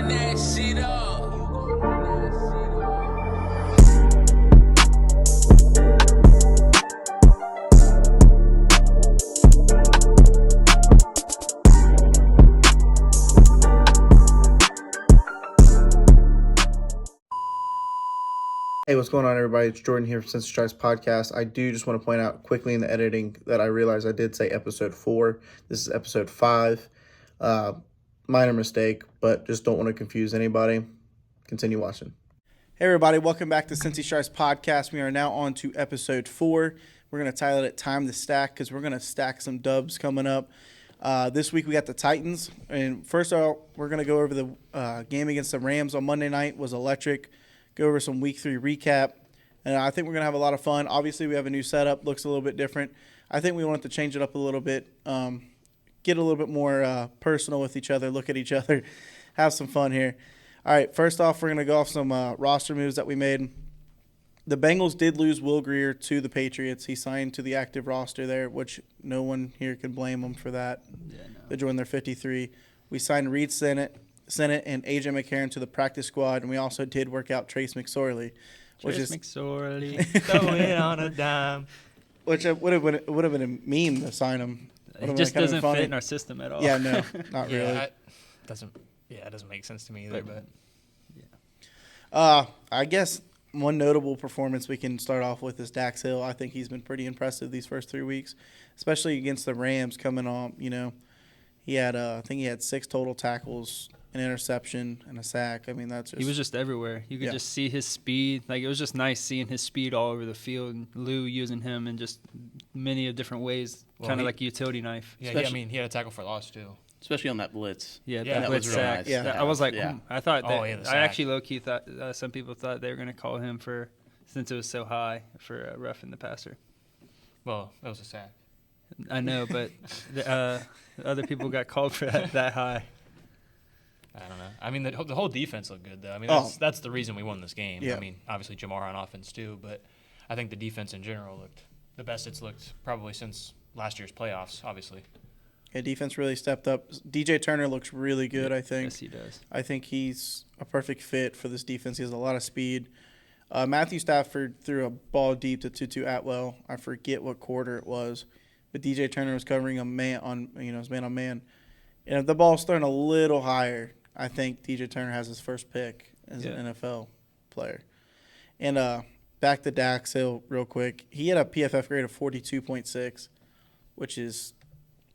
run that shit up. Hey, what's going on, everybody? It's Jordan here from Cincy Podcast. I do just want to point out quickly in the editing that I realized I did say episode 4. This is episode 5. Minor mistake, but just don't want to confuse anybody. Continue watching. Hey, everybody. Welcome back to Cincy Podcast. We are now on to episode 4. We're going to title it Time to Stack because we're going to stack some dubs coming up. This week we got the Titans. And first of all, we're going to go over the game against the Rams on Monday night. It was electric. Go over some week 3 recap, and I think we're going to have a lot of fun. Obviously, we have a new setup, looks a little bit different. I think we want to change it up a little bit, get a little bit more personal with each other, look at each other, have some fun here. All right, first off, we're going to go off some roster moves that we made. The Bengals did lose Will Grier to the Patriots. He signed to the active roster there, which no one here can blame him for that. Yeah, no. They joined their 53. We signed Reed Sennett and A.J. McCarron to the practice squad, and we also did work out Trace McSorley. McSorley, throw it on a dime. Which would have been a meme to sign him. It just doesn't fit in our system at all. Yeah, no, not really. It doesn't make sense to me either. But yeah. I guess one notable performance we can start off with is Dax Hill. I think he's been pretty impressive these first 3 weeks, especially against the Rams coming on. You know, he had I think he had 6 total tackles, an interception, and a sack. I mean, he was just everywhere. You could just see his speed. Like, it was just nice seeing his speed all over the field, and Lou using him in just many of different ways, kind of like a utility knife. Yeah, he had a tackle for loss too. Especially on that blitz. Yeah, that blitz sack. Nice. Yeah. I was like, I thought that. I actually low-key thought some people thought they were going to call him for, since it was so high, for roughing the passer. Well, that was a sack. I know, but other people got called for that high. I don't know. I mean, the whole defense looked good, though. I mean, that's the reason we won this game. Yeah. I mean, obviously Jamar on offense too, but I think the defense in general looked the best it's looked probably since last year's playoffs, obviously. Yeah, defense really stepped up. DJ Turner looks really good, I think. Yes, he does. I think he's a perfect fit for this defense. He has a lot of speed. Matthew Stafford threw a ball deep to Tutu Atwell. I forget what quarter it was, but DJ Turner was covering his man on man. And if the ball's thrown a little higher, I think DJ Turner has his first pick as an NFL player. And back to Dax Hill real quick. He had a PFF grade of 42.6, which is,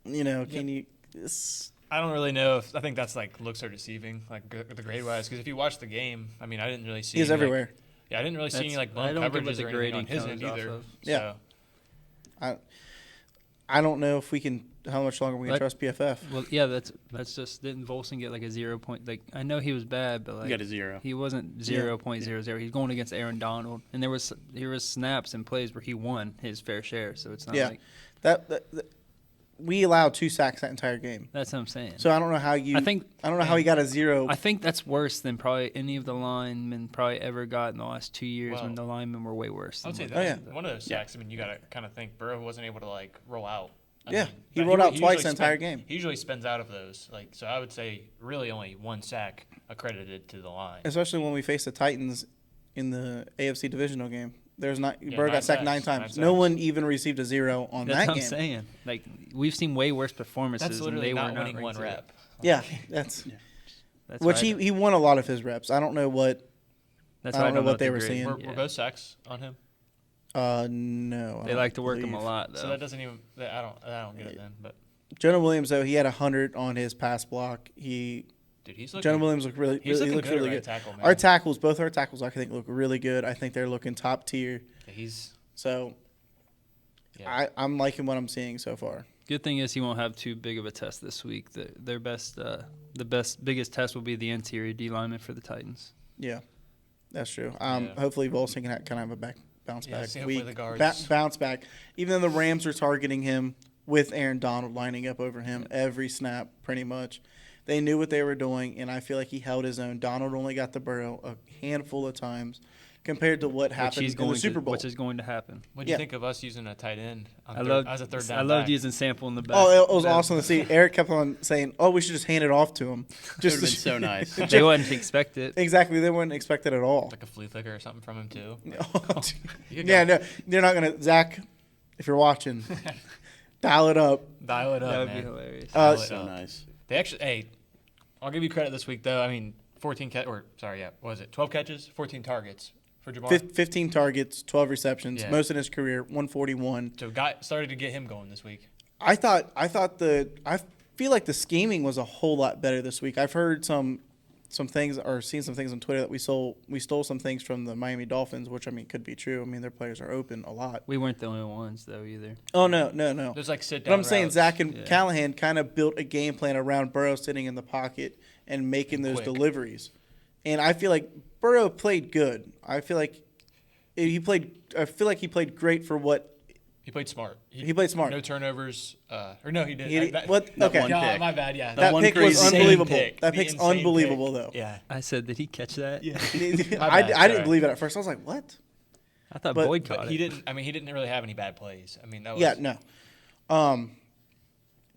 I don't really know if – I think that's like looks are deceiving, like the grade-wise, because if you watch the game, I mean, I didn't really see – He's everywhere. I didn't really see any like bump coverages or anything on his end either. Yeah. I don't know if we can – how much longer we can trust PFF. Well, yeah, that's just – didn't Volson get like a 0 point – like, I know he was bad, but like – he got a 0. He wasn't 0.00. He's going against Aaron Donald. And there was snaps and plays where he won his fair share, so it's not like – that we allowed 2 sacks that entire game. That's what I'm saying. So I don't know how how he got a 0. I think that's worse than probably any of the linemen probably ever got in the last 2 years when the linemen were way worse. I'd say that one of those sacks, I mean, you got to kind of think Burrow wasn't able to like roll out. I mean, he rolled out twice the entire game. He usually spins out of those. So I would say really only 1 sack accredited to the line. Especially when we faced the Titans in the AFC divisional game. Burrow got sacked 9 times. No one even received a 0 on that game. That's what I'm saying. Like, we've seen way worse performances. That's literally and they not were winning 1 rep. Yeah, that's which he won a lot of his reps. I don't know what. I don't know what they were seeing. Were both sacks on him? No. They like to work him a lot, though. So that doesn't even. I don't get it then. But Jonah Williams, though, he had 100 on his pass block. Jonah Williams looked really good. Tackle, man. Both our tackles, I think, look really good. I think they're looking top tier. Yeah, I'm liking what I'm seeing so far. Good thing is he won't have too big of a test this week. Their biggest test will be the interior D lineman for the Titans. Yeah, that's true. Hopefully Volson can kind of have a bounce back week. Bounce back. Even though the Rams are targeting him with Aaron Donald lining up over him every snap, pretty much. They knew what they were doing, and I feel like he held his own. Donald only got the Burrow a handful of times. compared to what happened in the Super Bowl. Which is going to happen. What do you think of us using a tight end as a third down I loved back? using Sample in the back. Oh, it was awesome to see. Eric kept on saying, "Oh, we should just hand it off to him." Just would have been so nice. They wouldn't expect it. Exactly, they wouldn't expect it at all. Like a flea flicker or something from him too. Yeah, no, they're not gonna. Zach, if you're watching, dial it up. Dial it up, That would man. be hilarious. Dial it So up. nice. They actually, I'll give you credit this week though. I mean, 12 catches, 14 targets for Jabbar. 15 targets, 12 receptions, Yeah. most in his career, 141. So started to get him going this week. I feel like the scheming was a whole lot better this week. I've heard some things or seen some things on Twitter that we stole some things from the Miami Dolphins, which I mean could be true. I mean their players are open a lot. We weren't the only ones though either. Oh no. There's like sit But down. I'm saying routes. Zach and Callahan kind of built a game plan around Burrow sitting in the pocket and making those Quick. deliveries. And I feel like Burrow played good. I feel like he played great for what He played smart. he played smart. No turnovers. Or no, he did. He- That- what? that Okay, one God, pick. my bad. Yeah. that one pick was crazy unbelievable. pick. That The pick's insane unbelievable pick. though. Yeah. I said, did he catch that? Yeah. I bad, didn't sorry. believe it at first. I was like, what? I thought But- Boyd caught But it. he didn't. I mean, he didn't really have any bad plays. I mean, that was. Yeah, no.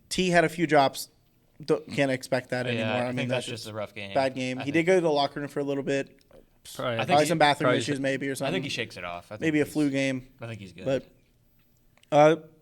T had a few drops. Can't expect that anymore. Yeah, I mean think that's just a rough game. bad game. I He think- did go to the locker room for a little bit. Probably, Probably some bathroom probably issues, maybe, or I something. think he shakes it off. I think Maybe a he's- flu game. I think he's good. But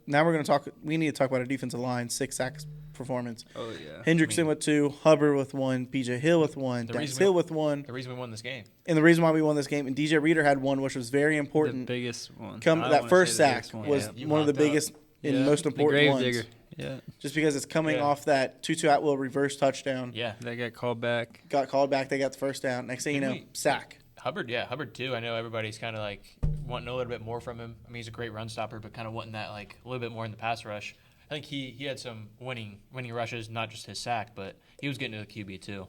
now we're going to talk. We need to talk about our defensive line, 6 sacks performance. Oh yeah. Hendrickson with 2, Hubbard with 1, B.J. Hill with 1, The Dax reason Hill we- with 1, the reason we won this game. and the reason why we won this game. And DJ Reader had 1, which was very The important. biggest one. Come I that wanna first say the sack biggest one. was Yeah. one of the You knocked biggest and Yeah, most the important ones. Gravedigger. Yeah, Just because it's coming Yeah. off that Tutu Atwell reverse touchdown. Yeah. that got called back. Got called back. They got the first down. Next thing you know, Didn't we- sack. Hubbard too. I know everybody's kind of like wanting a little bit more from him. I mean, he's a great run stopper, but kind of wanting that like a little bit more in the pass rush. I think he had some winning rushes, not just his sack, but he was getting to the QB too.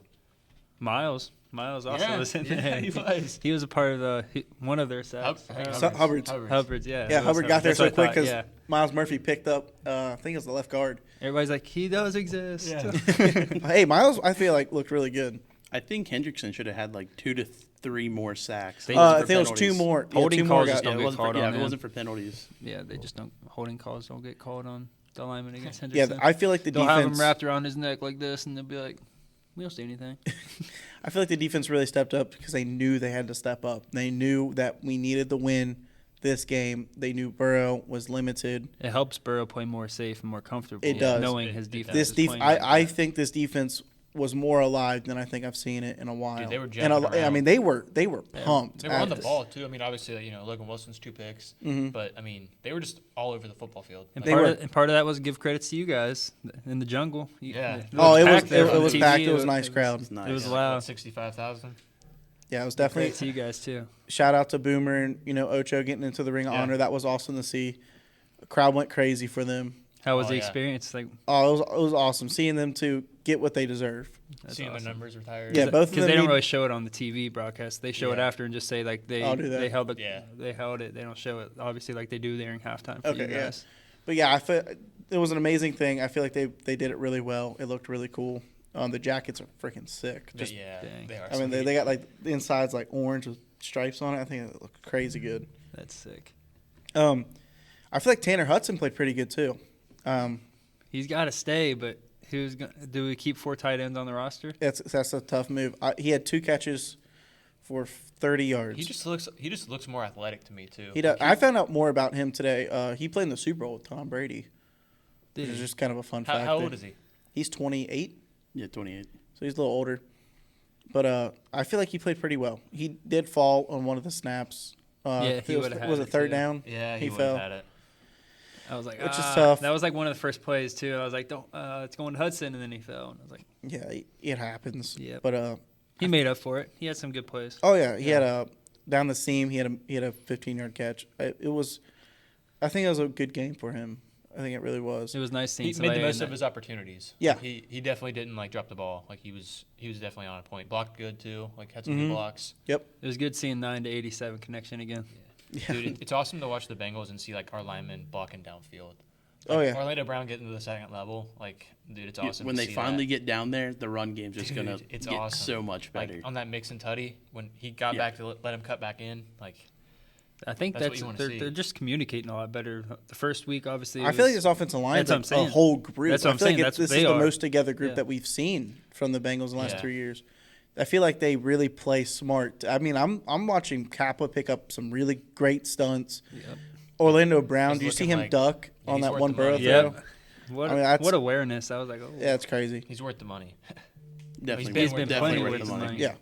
Miles also Yeah, was in yeah, there. he was. He was a part of one of their sacks. Hubbard's. Hubbard's, yeah. Yeah, it was Hubbard got there That's so what I quick thought, because yeah. Miles Murphy picked up, I think it was the left guard. Everybody's like, he does exist. Yeah. Hey, Miles, I feel like looked really good. I think Hendrickson should have had like 2 to 3 more sacks. They- It wasn't I for think it was 2 penalties. more. Yeah, Holding 2 more calls got, just Yeah, don't it get wasn't called for, on if it him. wasn't for penalties. Yeah, they just don't. Holding calls don't get called on the lineman against yeah, Hendrickson. I feel like the They'll have him defense. wrapped around his neck like this, and they'll be like, we don't see anything. I feel like the defense really stepped up because they knew they had to step up. They knew that we needed to win this game. They knew Burrow was limited. It helps Burrow play more safe and more comfortable. It does. Knowing It- his it defense. does. This is playing like I that. think this defense was more alive than I think I've seen it in a while. Dude, they were and jumping I around. mean, they were pumped. They were on the at ball too. I mean, obviously, Logan Wilson's 2 picks, but I mean, they were just all over the football field. And They part, were. of, and part of that was give credits to you guys in the jungle. Yeah. Oh, it was packed there it on was TV. packed. It was a nice crowd. It's nice. It was Yeah. loud. 65,000. Yeah, it was Credit definitely. to you guys too. Shout out to Boomer and Ocho getting into the Ring of Yeah. Honor. That was awesome to see. The crowd went crazy for them. How was Oh, the yeah. experience? Like, Oh, it was awesome seeing them to get what they deserve. that's Seeing awesome. the numbers retired. Yeah, both of Because them they don't need- really show it on the TV broadcast. They show it Yeah. after and just say like they I'll do that. they held it. Yeah. They held it. They don't show it obviously like they do during halftime for Okay, you yeah. guys. But yeah, I feel it was an amazing thing. I feel like they did it really well. It looked really cool. The jackets are freaking sick. But Just yeah, dang. they are. I mean, sweet. they got like the inside's like orange with stripes on it. I think it looked crazy good. That's sick. I feel like Tanner Hudson played pretty good too. He's got to stay, but do we keep 4 tight ends on the roster? That's a tough move. He had 2 catches for 30 yards. He just looks more athletic to me too. He does. I found out more about him today. He played in the Super Bowl with Tom Brady. Did Which is he? just kind of a fun fact. How there. old is he? He's 28, Yeah, 28. so he's a little older. But I feel like he played pretty well. He did fall on one of the snaps. Yeah, he it was, would've had was it, it third too. down? Yeah, He he fell. had it. I was like, Which is tough. That was like one of the first plays too. I was like, don't. It's going to Hudson, and then he fell. And I was like, Yeah, it happens. Yep. But he made up for it. He had some good plays. oh yeah, he had a down the seam. He had a 15-yard catch. I think it was a good game for him. I think it really was. It was nice seeing He somebody made the most in of his opportunities. Yeah. He definitely didn't like drop the ball. Like he was definitely on a point. Blocked good too. Like had some Mhm. good blocks. Yep. It was good seeing 9 to 87 connection again. Yeah. Dude, it's awesome to watch the Bengals and see like our linemen blocking downfield. Oh, yeah. Orlando Brown getting to the second level, like, dude, it's awesome. When to they see finally that. get down there, the run game's just Dude, gonna it's get awesome. so much better. Like on that mix and tutty, when he got back to let him cut back in, like I think that's what you wanna see. they're just communicating a lot better. The first week, obviously, I feel like this offensive line is that's what I'm like a saying. whole group. That's what I I'm feel saying. like That's this what is they the are. most together group Yeah. that we've seen from the Bengals in the last Yeah. 3 years. I feel like they really play smart. I mean, I'm watching Kappa pick up some really great stunts. Yep. Orlando Brown, He's do you see looking him like- duck yeah, on he's that worth one the Burrow money. throw? Yep. What I mean, that's- what awareness! I was like, oh, Yeah, it's crazy. he's worth the money. Definitely, He's been definitely plenty worth worth the the money. money. Yeah.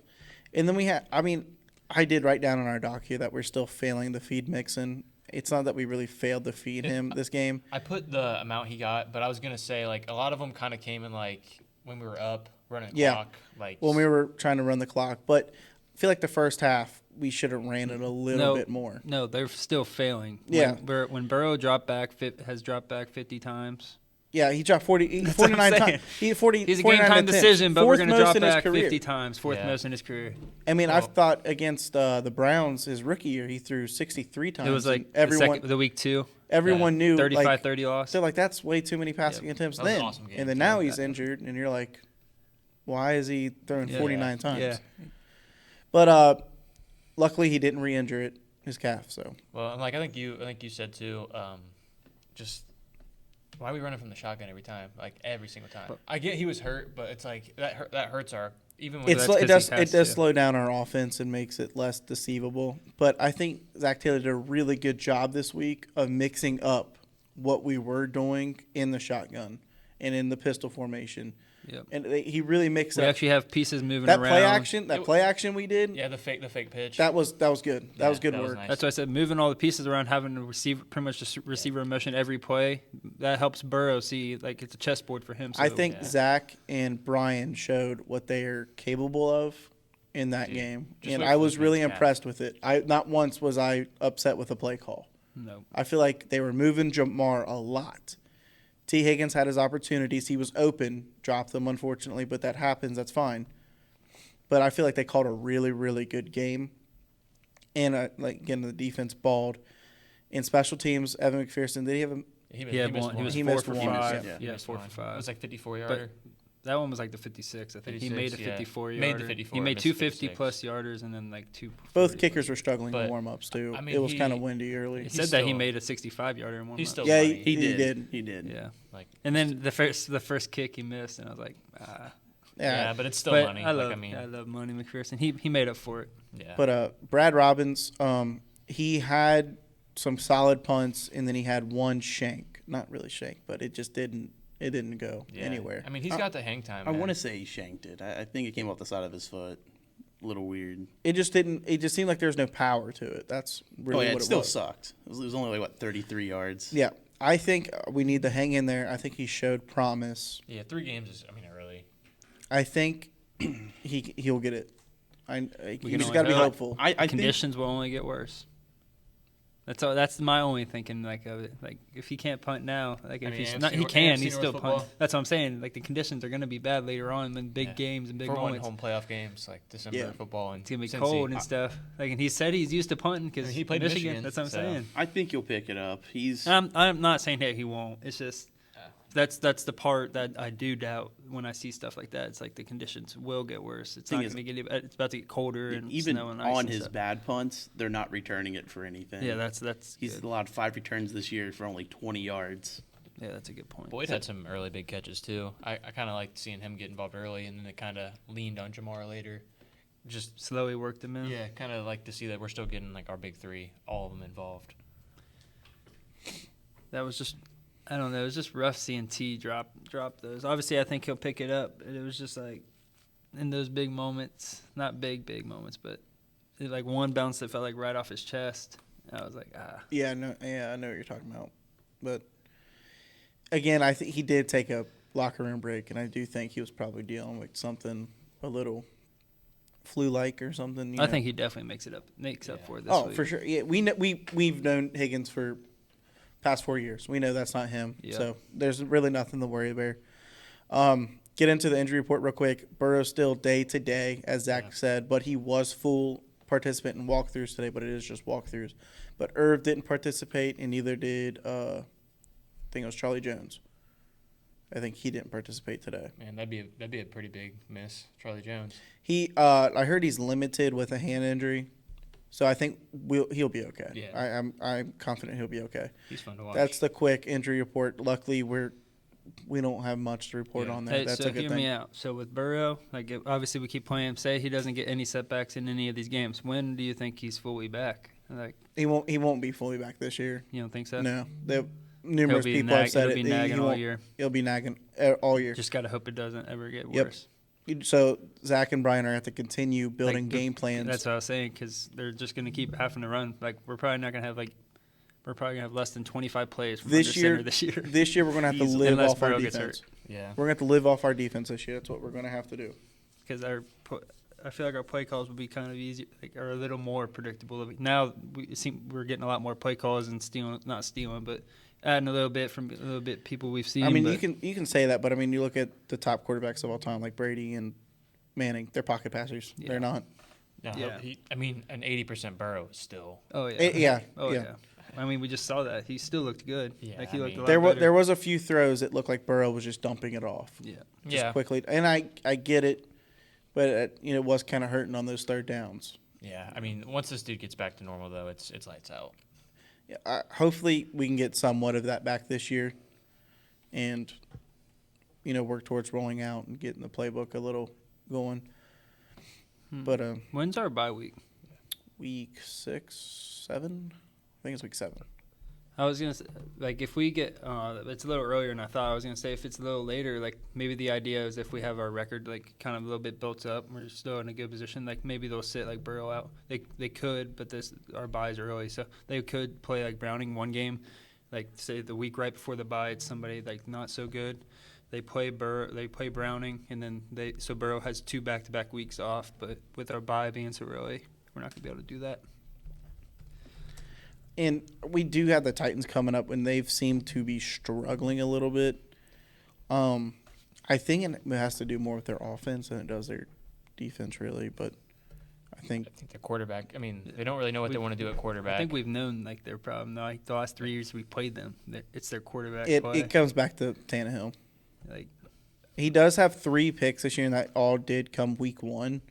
And then we had, I mean, I did write down on our doc here that we're still failing to feed Mixon. It's not that we really failed to feed him this game. I put the amount he got, but I was gonna say like a lot of them kind of came in like when we were up running the Yeah. clock, like When we were trying to run the clock. But I feel like the first half, we should have ran it a little bit more. No, they're still failing. Yeah. When Burrow has dropped back 50 times. Yeah, he dropped 49 what I'm times. saying. He 40. He's a 49 game time attempts. decision, but we're Fourth going to most drop in his back career. 50 times, fourth Yeah. most in his career. I mean, Well- I've thought against the Browns his rookie year, he threw 63 times. It was like and everyone, the week 2, everyone knew 35-30 loss. They're like, that's way too many passing attempts That was an then. awesome game, and then too. now he's injured, and you're like, why is he throwing Yeah. 49 times? Yeah. But luckily he didn't re-injure it, his calf. So well, and like I think you said too, just why are we running from the shotgun every time, like every single time? I get he was hurt, but it's like that hurts our even when it does slow down our offense and makes it less deceivable. But I think Zach Taylor did a really good job this week of mixing up what we were doing in the shotgun and in the pistol formation. Yep. And he really mixed We up actually have pieces moving that around. play action we did. yeah the fake pitch That was good. That was good that was work. nice. That's why I said moving all the pieces around, having a receiver, pretty much just receiver in motion every play. That helps Burrow see like it's a chessboard for him. So, I think yeah. Zach and Brian showed what they are capable of in that Dude, game, just and wait I for was this really man's impressed with it. Not once was I upset with the play call. no. I feel like they were moving Jamar a lot. T. Higgins had his opportunities. He was open, dropped them unfortunately, but that happens. That's fine. But I feel like they called a really, really good game. And like again, the defense balled. In special teams, Evan McPherson, did he have a? he He missed was one. He 4 missed for one. 5. Yeah. Yeah, missed 4 one. for 5. It was like 54-yarder. That one was like the 56. I think he made a 56, yeah. 54 Made the yarder. 54, He made missed 250 56. plus yarders and then like 2. Both kickers were struggling in But, warm-ups too. I mean, it was he- kind of windy early. He He's said that he still- made a 65 yarder in one. He's still Yeah, money. He did. did. He did. Yeah. like And then the first kick he missed, and I was like, ah. yeah, but it's still But money. I love, like, I love Money McPherson. He made up for it. yeah. But Brad Robbins, he had some solid punts, and then he had one shank. Not really shank, but it just didn't go Yeah. anywhere. I mean, he's got the hang time. I man. want to say he shanked it. I think it came off the side of his foot. A little weird. It just didn't. It just seemed like there was no power to it. That's really yeah, what it it still was. sucked. It was only like 33 yards. Yeah, I think we need to hang in there. I think he showed promise. Yeah, 3 games is early. I think he'll get it. You can just only got to be hope. hopeful. I think Conditions will only get worse. That's my only thinking like of it. Like if he can't punt now, like I if mean, he's AFC not, he North- can. AFC He's still North punt. football. That's what I'm saying. Like the conditions are going to be bad later on in big Yeah. games and big For one moments. home playoff games like December Yeah. football and It's gonna be Cincy. cold and stuff. Like, and he said he's used to punting because I mean, he played Michigan. Michigan, That's what I'm so- saying. I think he'll pick it up. He's I'm not saying that he won't. It's just that's the part that I do doubt when I see stuff like that. It's like the conditions will get worse. It's Thing not is- going to get. It's about to get colder and even snow and ice on and his stuff. bad punts. They're not returning it for anything. Yeah, that's He's good. allowed 5 returns this year for only 20 yards. Yeah, that's a good point. Boyd had some early big catches too. I kind of liked seeing him get involved early, and then it kind of leaned on Jamar later. Just Slowly worked him in. yeah, kind of like to see that we're still getting like our big 3, all of them involved. That was just, I don't know. It was just rough seeing T drop those. Obviously, I think he'll pick it up. It was just like in those big moments, not big moments, but like one bounce that felt like right off his chest. I was like, ah. Yeah, I know what you're talking about. But again, I think he did take a locker room break, and I do think he was probably dealing with something a little flu-like or something. I think he definitely makes up for it this week. for sure. Yeah, we've known Higgins for past 4 years. We know that's not him. Yeah. So there's really nothing to worry about. Get into the injury report real quick. Burrow's still day to day, as Zach said, but he was full participant in walkthroughs today, but it is just walkthroughs. But Irv didn't participate, and neither did think it was Charlie Jones. I think he didn't participate today. Man, that'd be a pretty big miss, Charlie Jones. I heard he's limited with a hand injury, so I think he'll be okay. Yeah. I'm confident he'll be okay. He's fun to watch. That's the quick injury report. Luckily, we don't have much to report on there. Hey, That's so a good hear thing. me out. So with Burrow, obviously we keep playing him. Say he doesn't get any setbacks in any of these games. When do you think he's fully back? He won't be fully back this year. You don't think so? No, numerous people have said He'll be nagging all year. He'll be nagging all year. Just gotta hope it doesn't ever get Yep. worse. So Zach and Brian are have to continue building game plans. That's what I was saying, because they're just gonna keep having to run. We're probably not gonna have we're probably gonna have less than 25 plays from under center this year. This year we're gonna have to Easily. live Unless off our Burrow gets defense. Yeah. We're gonna have to live off our defense this year. That's what we're gonna have to do. Because I feel like our play calls will be kind of easier, or a little more predictable. Now we're getting a lot more play calls and not stealing, but adding a little bit people we've seen. I mean, you can say that, but I mean, you look at the top quarterbacks of all time, like Brady and Manning. They're pocket passers. Yeah. They're not. No, Yeah. an 80% Burrow is still. Oh yeah. Yeah. Yeah. I mean, we just saw that. He still looked good. Yeah, He looked a lot There better. was a few throws that looked like Burrow was just dumping it off. Yeah. Just quickly, and I get it, but it was kind of hurting on those third downs. Yeah. I mean, once this dude gets back to normal, though, it's lights out. Yeah, hopefully we can get somewhat of that back this year, and work towards rolling out and getting the playbook a little going. But When's our bye week? week 6, 7, I think it's week 7. I was gonna say, if we get, it's a little earlier than I thought. I was gonna say if it's a little later, maybe the idea is if we have our record kind of a little bit built up, we're still in a good position. Maybe they'll sit Burrow out. They could, but our byes are early, so they could play Browning one game, say the week right before the bye, it's somebody not so good. They play Browning, and then so Burrow has 2 back-to-back weeks off. But with our bye being so early, we're not gonna be able to do that. And we do have the Titans coming up, and they've seemed to be struggling a little bit. I think it has to do more with their offense than it does their defense, really. But I think their quarterback. I mean, they don't really know what they want to do at quarterback. I think we've known their problem. The last 3 years we played them, it's their quarterback play. it comes back to Tannehill. Like, He does have 3 picks this year, and that all did come week 1.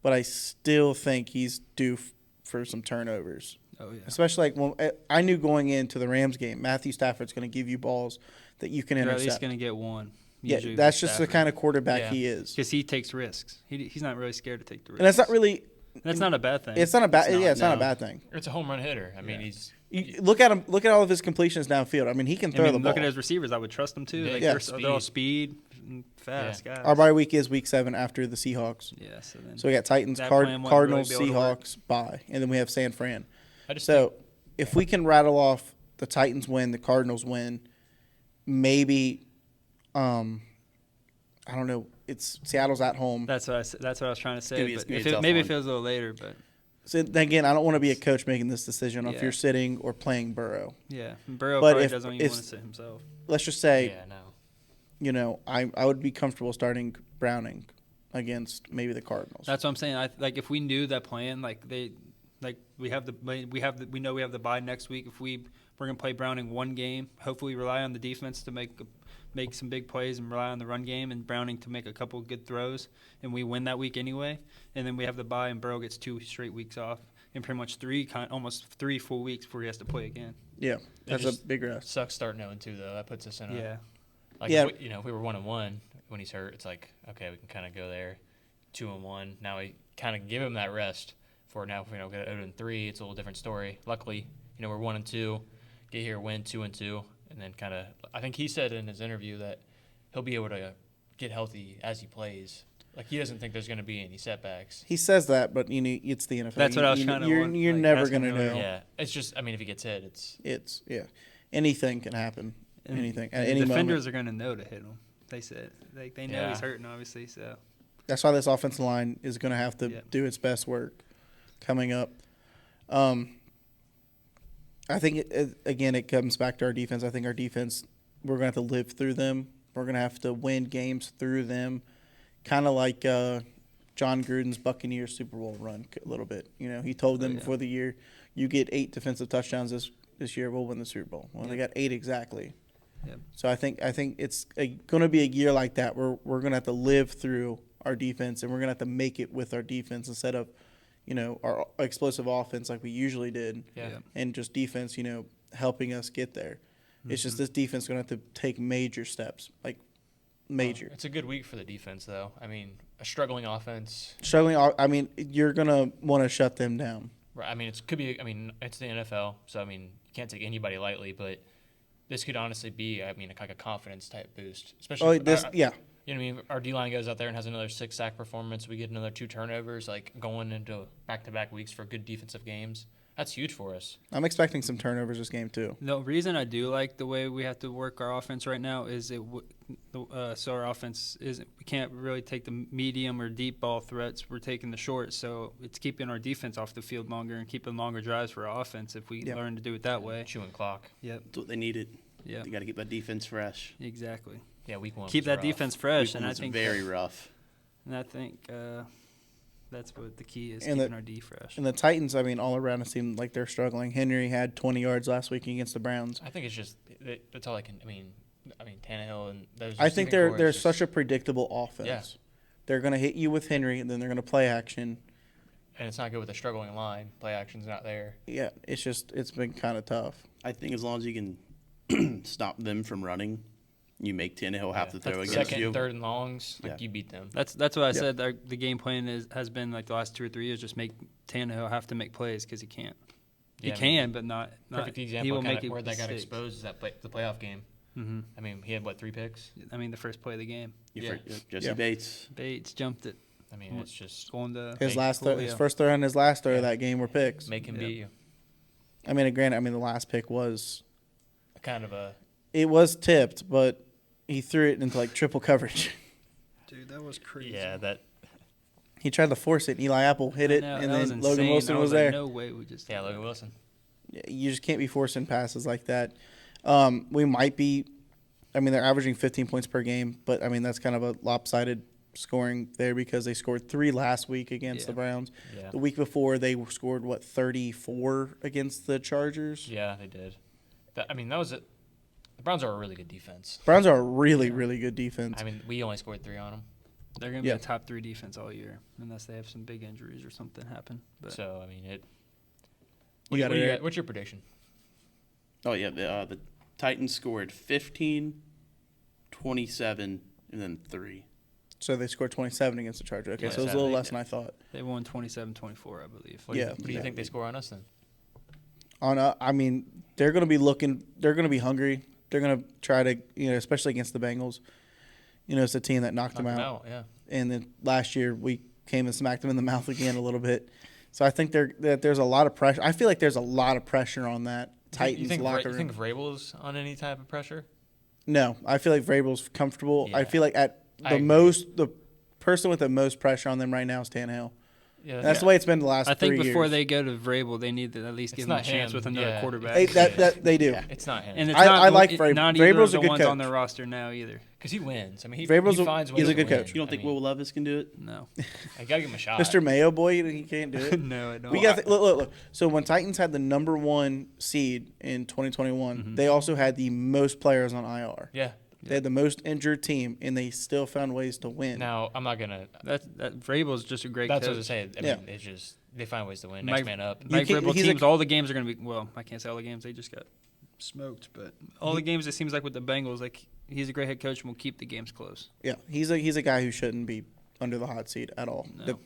But I still think he's due for some turnovers. oh yeah, Especially I knew going into the Rams game, Matthew Stafford's going to give you balls that you can they're at intercept. least gonna get one. Yeah, usually that's with just the Stafford. kind of quarterback Yeah. he is. Because he takes risks. He's not really scared to take the risks. And that's not really. That's not a bad thing. It's not a bad. It's not a no. bad thing. It's a home run hitter. I mean, he's. You look at him. Look at all of his completions downfield. I mean, he can throw the ball. Look at his receivers. I would trust them too. Yeah. They're all speed and fast guys. Our bye week is week 7 after the Seahawks. Yeah. So then. So we got Titans, That plan wouldn't Cardinals, really be able to work. Seahawks, bye, and then we have San Fran. I just So if we can rattle off the Titans win, the Cardinals win, maybe, I don't know. It's Seattle's at home. That's what I was trying to say. Maybe But it's gonna be a tough maybe it one. feels a little later, but So again, I don't want to be a coach making this decision if Yeah. you're sitting or playing Burrow. yeah, Burrow But probably if- doesn't even if- want to sit himself. Let's just say, Yeah, no. I would be comfortable starting Browning against maybe the Cardinals. That's what I'm saying. If we knew that plan, we know we have the bye next week. If we're gonna play Browning one game, hopefully rely on the defense to make some big plays and rely on the run game, and Browning to make a couple good throws, and we win that week anyway. And then we have the bye, and Burrow gets 2 straight weeks off, and pretty much almost 3 full weeks before he has to play again. Yeah, that's a just big rest. Sucks starting 0-2 though. That puts us in a. Yeah. Yeah. If we were 1-1 when he's hurt, it's like okay, we can kind of go there, 2-1. Now we kind of give him that rest. For now, if we don't get 0-3, it's a little different story. Luckily, we're 1-2, get here, win 2-2, and then kind of. I think he said in his interview that he'll be able to get healthy as he plays. Like he doesn't think there's going to be any setbacks. He says that, but it's the NFL. That's what I was trying to want. You're Like, never that's going to gonna really know. Yeah, it's just. I mean, if he gets hit, it's. Anything can happen. And Anything and at the any defenders moment. are going to know to hit him. They said they know Yeah. he's hurting, obviously. So That's why this offensive line is going to have to Yeah. do its best work coming up. I think it comes back to our defense. I think our defense, we're going to have to live through them. We're going to have to win games through them, kind of like John Gruden's Buccaneers Super Bowl run a little bit. He told them before the year, you get 8 defensive touchdowns this year, we'll win the Super Bowl. Well, they got 8 exactly. Yep. So I think it's going to be a year like that where we're going to have to live through our defense, and we're going to have to make it with our defense instead of, our explosive offense like we usually did, Yeah. and just defense, helping us get there. It's just this defense is going to have to take major steps, like major. It's a good week for the defense, though. I mean, a struggling offense. Struggling, I mean, you're going to want to shut them down. Right. I mean, it's the NFL, so I mean, you can't take anybody lightly, but this could honestly be, like a confidence type boost, especially. Yeah. You know what I mean? Our D-line goes out there and has another 6-sack performance. We get another 2 turnovers, like going into back-to-back weeks for good defensive games. That's huge for us. I'm expecting some turnovers this game too. The reason I do like the way we have to work our offense right now is so our offense isn't. We can't really take the medium or deep ball threats. We're taking the short, so it's keeping our defense off the field longer and keeping longer drives for our offense. If we learn to do it that way, Chewing clock. Yep. That's what they needed. Yeah. They got to keep that defense fresh. Exactly. Yeah, week 1. Keep was that rough. defense fresh, Week and one I was think very rough. And I think that's what the key is, And keeping our D fresh. And the Titans, I mean, all around it seemed like they're struggling. Henry had 20 yards last week against the Browns. I think it's just that's all I can. I mean, Tannehill and those. I think they're such a predictable offense. Yeah. They're going to hit you with Henry, and then they're going to play action. And it's not good with a struggling line. Play action's not there. Yeah, it's been kind of tough. I think as long as you can stop them from running, you make Tannehill have to throw That's against second, you. third, and longs. Like Yeah. you beat them. That's what I said. The game plan has been like the last 2 or 3 years. Just make Tannehill have to make plays because he can't. He Yeah, can, but not. Perfect He example will make where that got mistakes. exposed is the playoff game. Mm-hmm. I mean, he had 3 picks. I mean, the first play of the game, Jesse Yeah. Bates. Bates jumped it, I mean, it's just going to His Julio. first throw and his last throw of that game were picks. make him beat you. I mean, granted, the last pick was Kind of a it was tipped, but he threw it into like triple coverage. Dude, that was crazy. that. He tried to force it, and Eli Apple hit it, I know, and that was then Logan insane. Wilson I was like, there. No way, we just Logan Wilson. You just can't be forcing passes like that. We might be. They're averaging 15 points per game, but that's kind of a lopsided scoring there because they scored 3 last week against the Browns. Yeah. The week before they scored 34 against the Chargers. Yeah, they did. That was it. The Browns are a really good defense. Browns are a really really good defense. We only scored 3 on them. They're going to be a top 3 defense all year, unless they have some big injuries or something happen. But So You what's your prediction? Oh, yeah. The Titans scored 15, 27, and then 3. So they scored 27 against the Chargers. Okay, so it was a little less than I thought. they won 27-24, I believe. What do you think they score on us then? They're going to be looking. They're going to be hungry. They're going to try to, especially against the Bengals. It's a team that knocked them out. Yeah. And then last year we came and smacked them in the mouth again a little bit. So I think there's a lot of pressure. I feel like there's a lot of pressure on that Titans locker room. You think Vrabel's on any type of pressure? No, I feel like Vrabel's comfortable. I Yeah. feel like the person with the most pressure on them right now is Tannehill. Yeah, That's the way it's been the last 3 I years. think before they go to Vrabel, they need to at least It's give him a not chance him, with another yeah. quarterback. that they do. It's not him. And it's I not, like Vrabel. not either Vrabel's of a the good ones on coach. their roster now either. Because he wins. He Vrabel's finds ways he's a to good win. coach. You don't think Will Levis can do it? No. I got to give him a shot. Mr. Mayo boy, he can't do it. No, I don't. We got look. So when Titans had the number 1 seed in 2021, they also had the most players on IR. Yeah. They had the most injured team, and they still found ways to win. Now, I'm not going to. That Vrabel's just a great That's coach. what I say. I mean, it's just they find ways to win. Next man up. Mike can't- Vrabel he's teams, a- all the games are going to be, well, I can't say all the games. They just got smoked. But all the games, it seems like with the Bengals, like he's a great head coach and will keep the games close. Yeah, he's a guy who shouldn't be under the hot seat at all, No.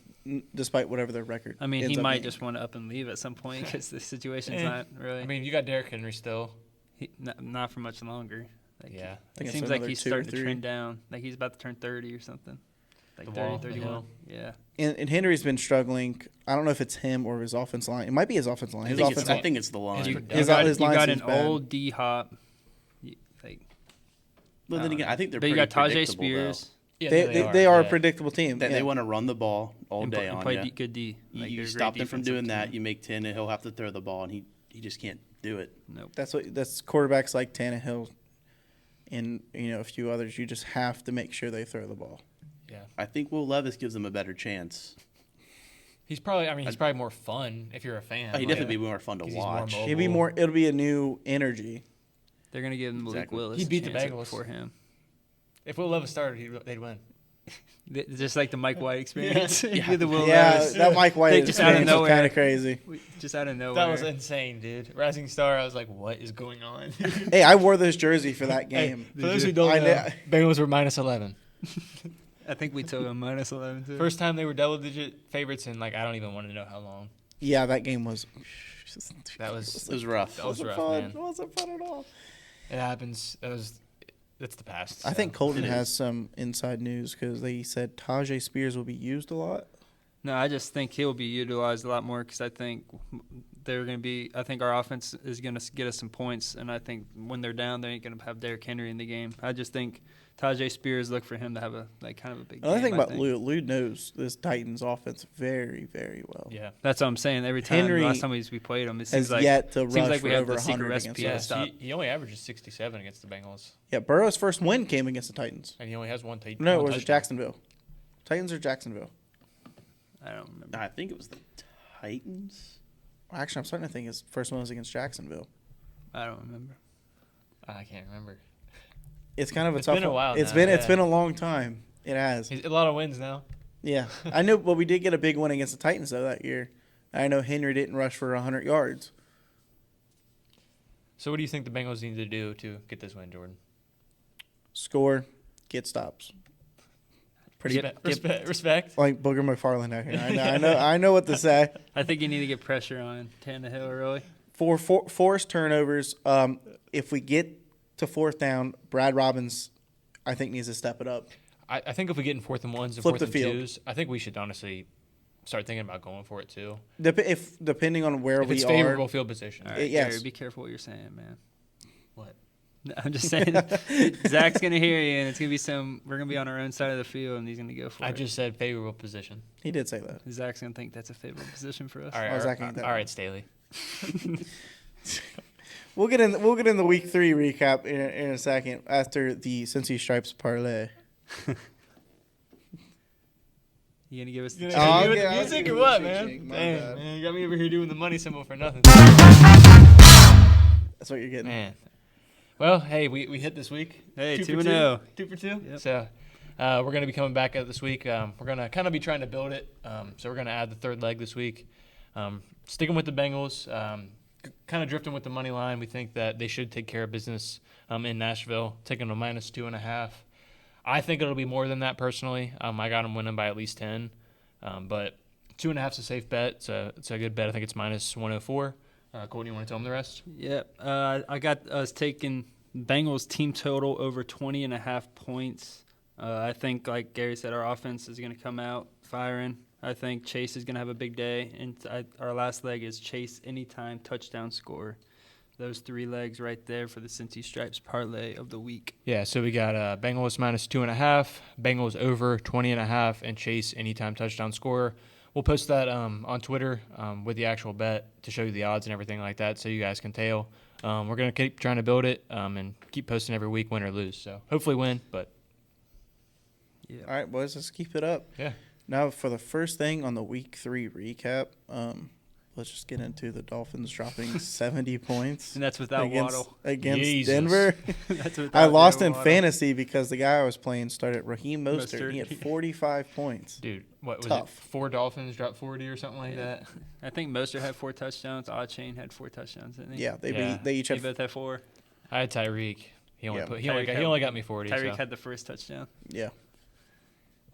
despite whatever their record. I mean, ends he up might being. just want to up and leave at some point because the situation's Eh. not really. I mean, you got Derrick Henry still. Not for much longer. Like, Yeah. think It it's seems like another he's 2 or starting to 3. trend down. Like he's about to turn 30 or something. Like The 30, wall, 31. Yeah. And Henry's been struggling. I don't know if it's him or his offense line. It might be his offense line. I His think, offense it's, I line. think it's the line. His- You got, his you line got seems an bad. old D Hop. Like, But then again, I think they're but you pretty got Tajay predictable, Spears. Yeah, They are a yeah. predictable team. though. They yeah. want to run the ball all and day and on play you. good D. Like, You they're a stop great them from defensive doing that. team. You make 10, and he'll have to throw the ball, and he just can't do it. Nope. That's quarterbacks like Tannehill and a few others. You just have to make sure they throw the ball. Yeah. I think Will Levis gives them a better chance. He's probably more fun if you're a fan. He'd definitely be more fun to 'Cause he's more watch. mobile. It'll be a new energy. They're gonna give Malik Exactly. Willis. He beat a the chance Bengals. for him. If Will Levis started, they'd win. Just like the Mike White experience. Yeah. The Will Yeah, Levis. that Mike White They just out of experience was nowhere. kind of crazy. Just out of nowhere. That was insane, dude. Rising Star, I was like, what is going on? Hey, I wore this jersey for that game. For those who don't I know, know. Bengals were minus 11. I think we took a minus 11 too. First time they were double-digit favorites in, like, I don't even want to know how long. Yeah, that game was. That was It was rough. That was wasn't rough, fun. man. It wasn't fun at all. It happens. That's the past. I think so. Colton It has is. some inside news because they said Tajay Spears will be used a lot. No, I just think he'll be utilized a lot more because I think they're going to be. I think our offense is going to get us some points, and I think when they're down, they ain't going to have Derrick Henry in the game. I just think Tajay Spears look for him to have a kind of a big. Another game, thing I about think. Lou knows this Titans offense very, very well. Yeah. That's what I'm saying. Every time, Henry last time we played him, it Has seems like yet to seems rush like for we have over the secret 100 recipe against to us. stop. He only averages 67 against the Bengals, Yeah, Burrow's first win came against the Titans. and he only has one. No, it one was touchdown. Jacksonville. Titans or Jacksonville? I don't remember. I think it was the Titans. Actually, I'm starting to think his first one was against Jacksonville. I don't remember. I can't remember. It's kind of a It's tough been a one. while It's now, been yeah. a long time. It has. He's a lot of wins now. Yeah, I know, but we did get a big win against the Titans though that year. I know Henry didn't rush for 100 yards. So what do you think the Bengals need to do to get this win, Jordan? Score, get stops. Pretty Respect. like Booger McFarland out here. I know what to say. I think you need to get pressure on Tannehill early. For forced turnovers, if we get to fourth down, Brad Robbins, I think needs to step it up. I think if we get in 4th and 1s and Flip 4th the and field. 2s, I think we should honestly start thinking about going for it too. Depending on where If we it's are. favorable field position. All right, Yes. Gary, be careful what you're saying, man. What? No, I'm just saying, Zach's gonna hear you, and it's gonna be we're gonna be on our own side of the field, and he's gonna go for I it. just said favorable position. He did say that. Zach's gonna think that's a favorable position for us. All right, Oh, Zach ain't that all one. right, Staley. We'll get in the week 3 recap in a second after the Cincy Stripes parlay. You gonna give us the You check? Oh, gonna okay, give it I'll the music give or you what, the man? check. My Damn, bad. man, you got me over here doing the money symbol for nothing. That's what you're getting. Man. Well, hey, we hit this week. Hey, 2-for-2. 2-0. 2 for 2. Yep. So we're going to be coming back this week. We're going to kind of be trying to build it. So we're going to add the third leg this week. Sticking with the Bengals, kind of drifting with the money line. We think that they should take care of business in Nashville, taking them a -2.5. I think it'll be more than that personally. I got them winning by at least 10. But 2.5 is a safe bet. It's a good bet. I think it's -104. Courtney, you want to tell them the rest? Yep. I got us taking Bengals team total over 20.5 points. I think, like Gary said, our offense is going to come out firing. I think Chase is going to have a big day. And our last leg is Chase anytime touchdown score. Those 3 legs right there for the Cincy Stripes parlay of the week. Yeah, so we got Bengals -2.5, Bengals over 20.5, and Chase anytime touchdown scorer. We'll post that on Twitter with the actual bet to show you the odds and everything like that so you guys can tail. We're going to keep trying to build it and keep posting every week, win or lose. So hopefully win, but Yeah. All right, boys, let's keep it up. yeah. Now, for the first thing on the week 3 recap, let's just get into the Dolphins dropping 70 points And that's without Waddle. against Jesus. Denver. That's without I lost Darren in Waddle. fantasy because the guy I was playing started Raheem Mostert. Mostert. He had 45 points. Dude, what was Tough. it? 4 Dolphins dropped 40 or something like Yeah. that? I think Mostert had 4 touchdowns. Chain had 4 touchdowns, didn't he? Yeah, Yeah. they each They had both had 4. I had Tyreek. He only Yeah. he only got me 40. Tyreek so. had the first touchdown. yeah.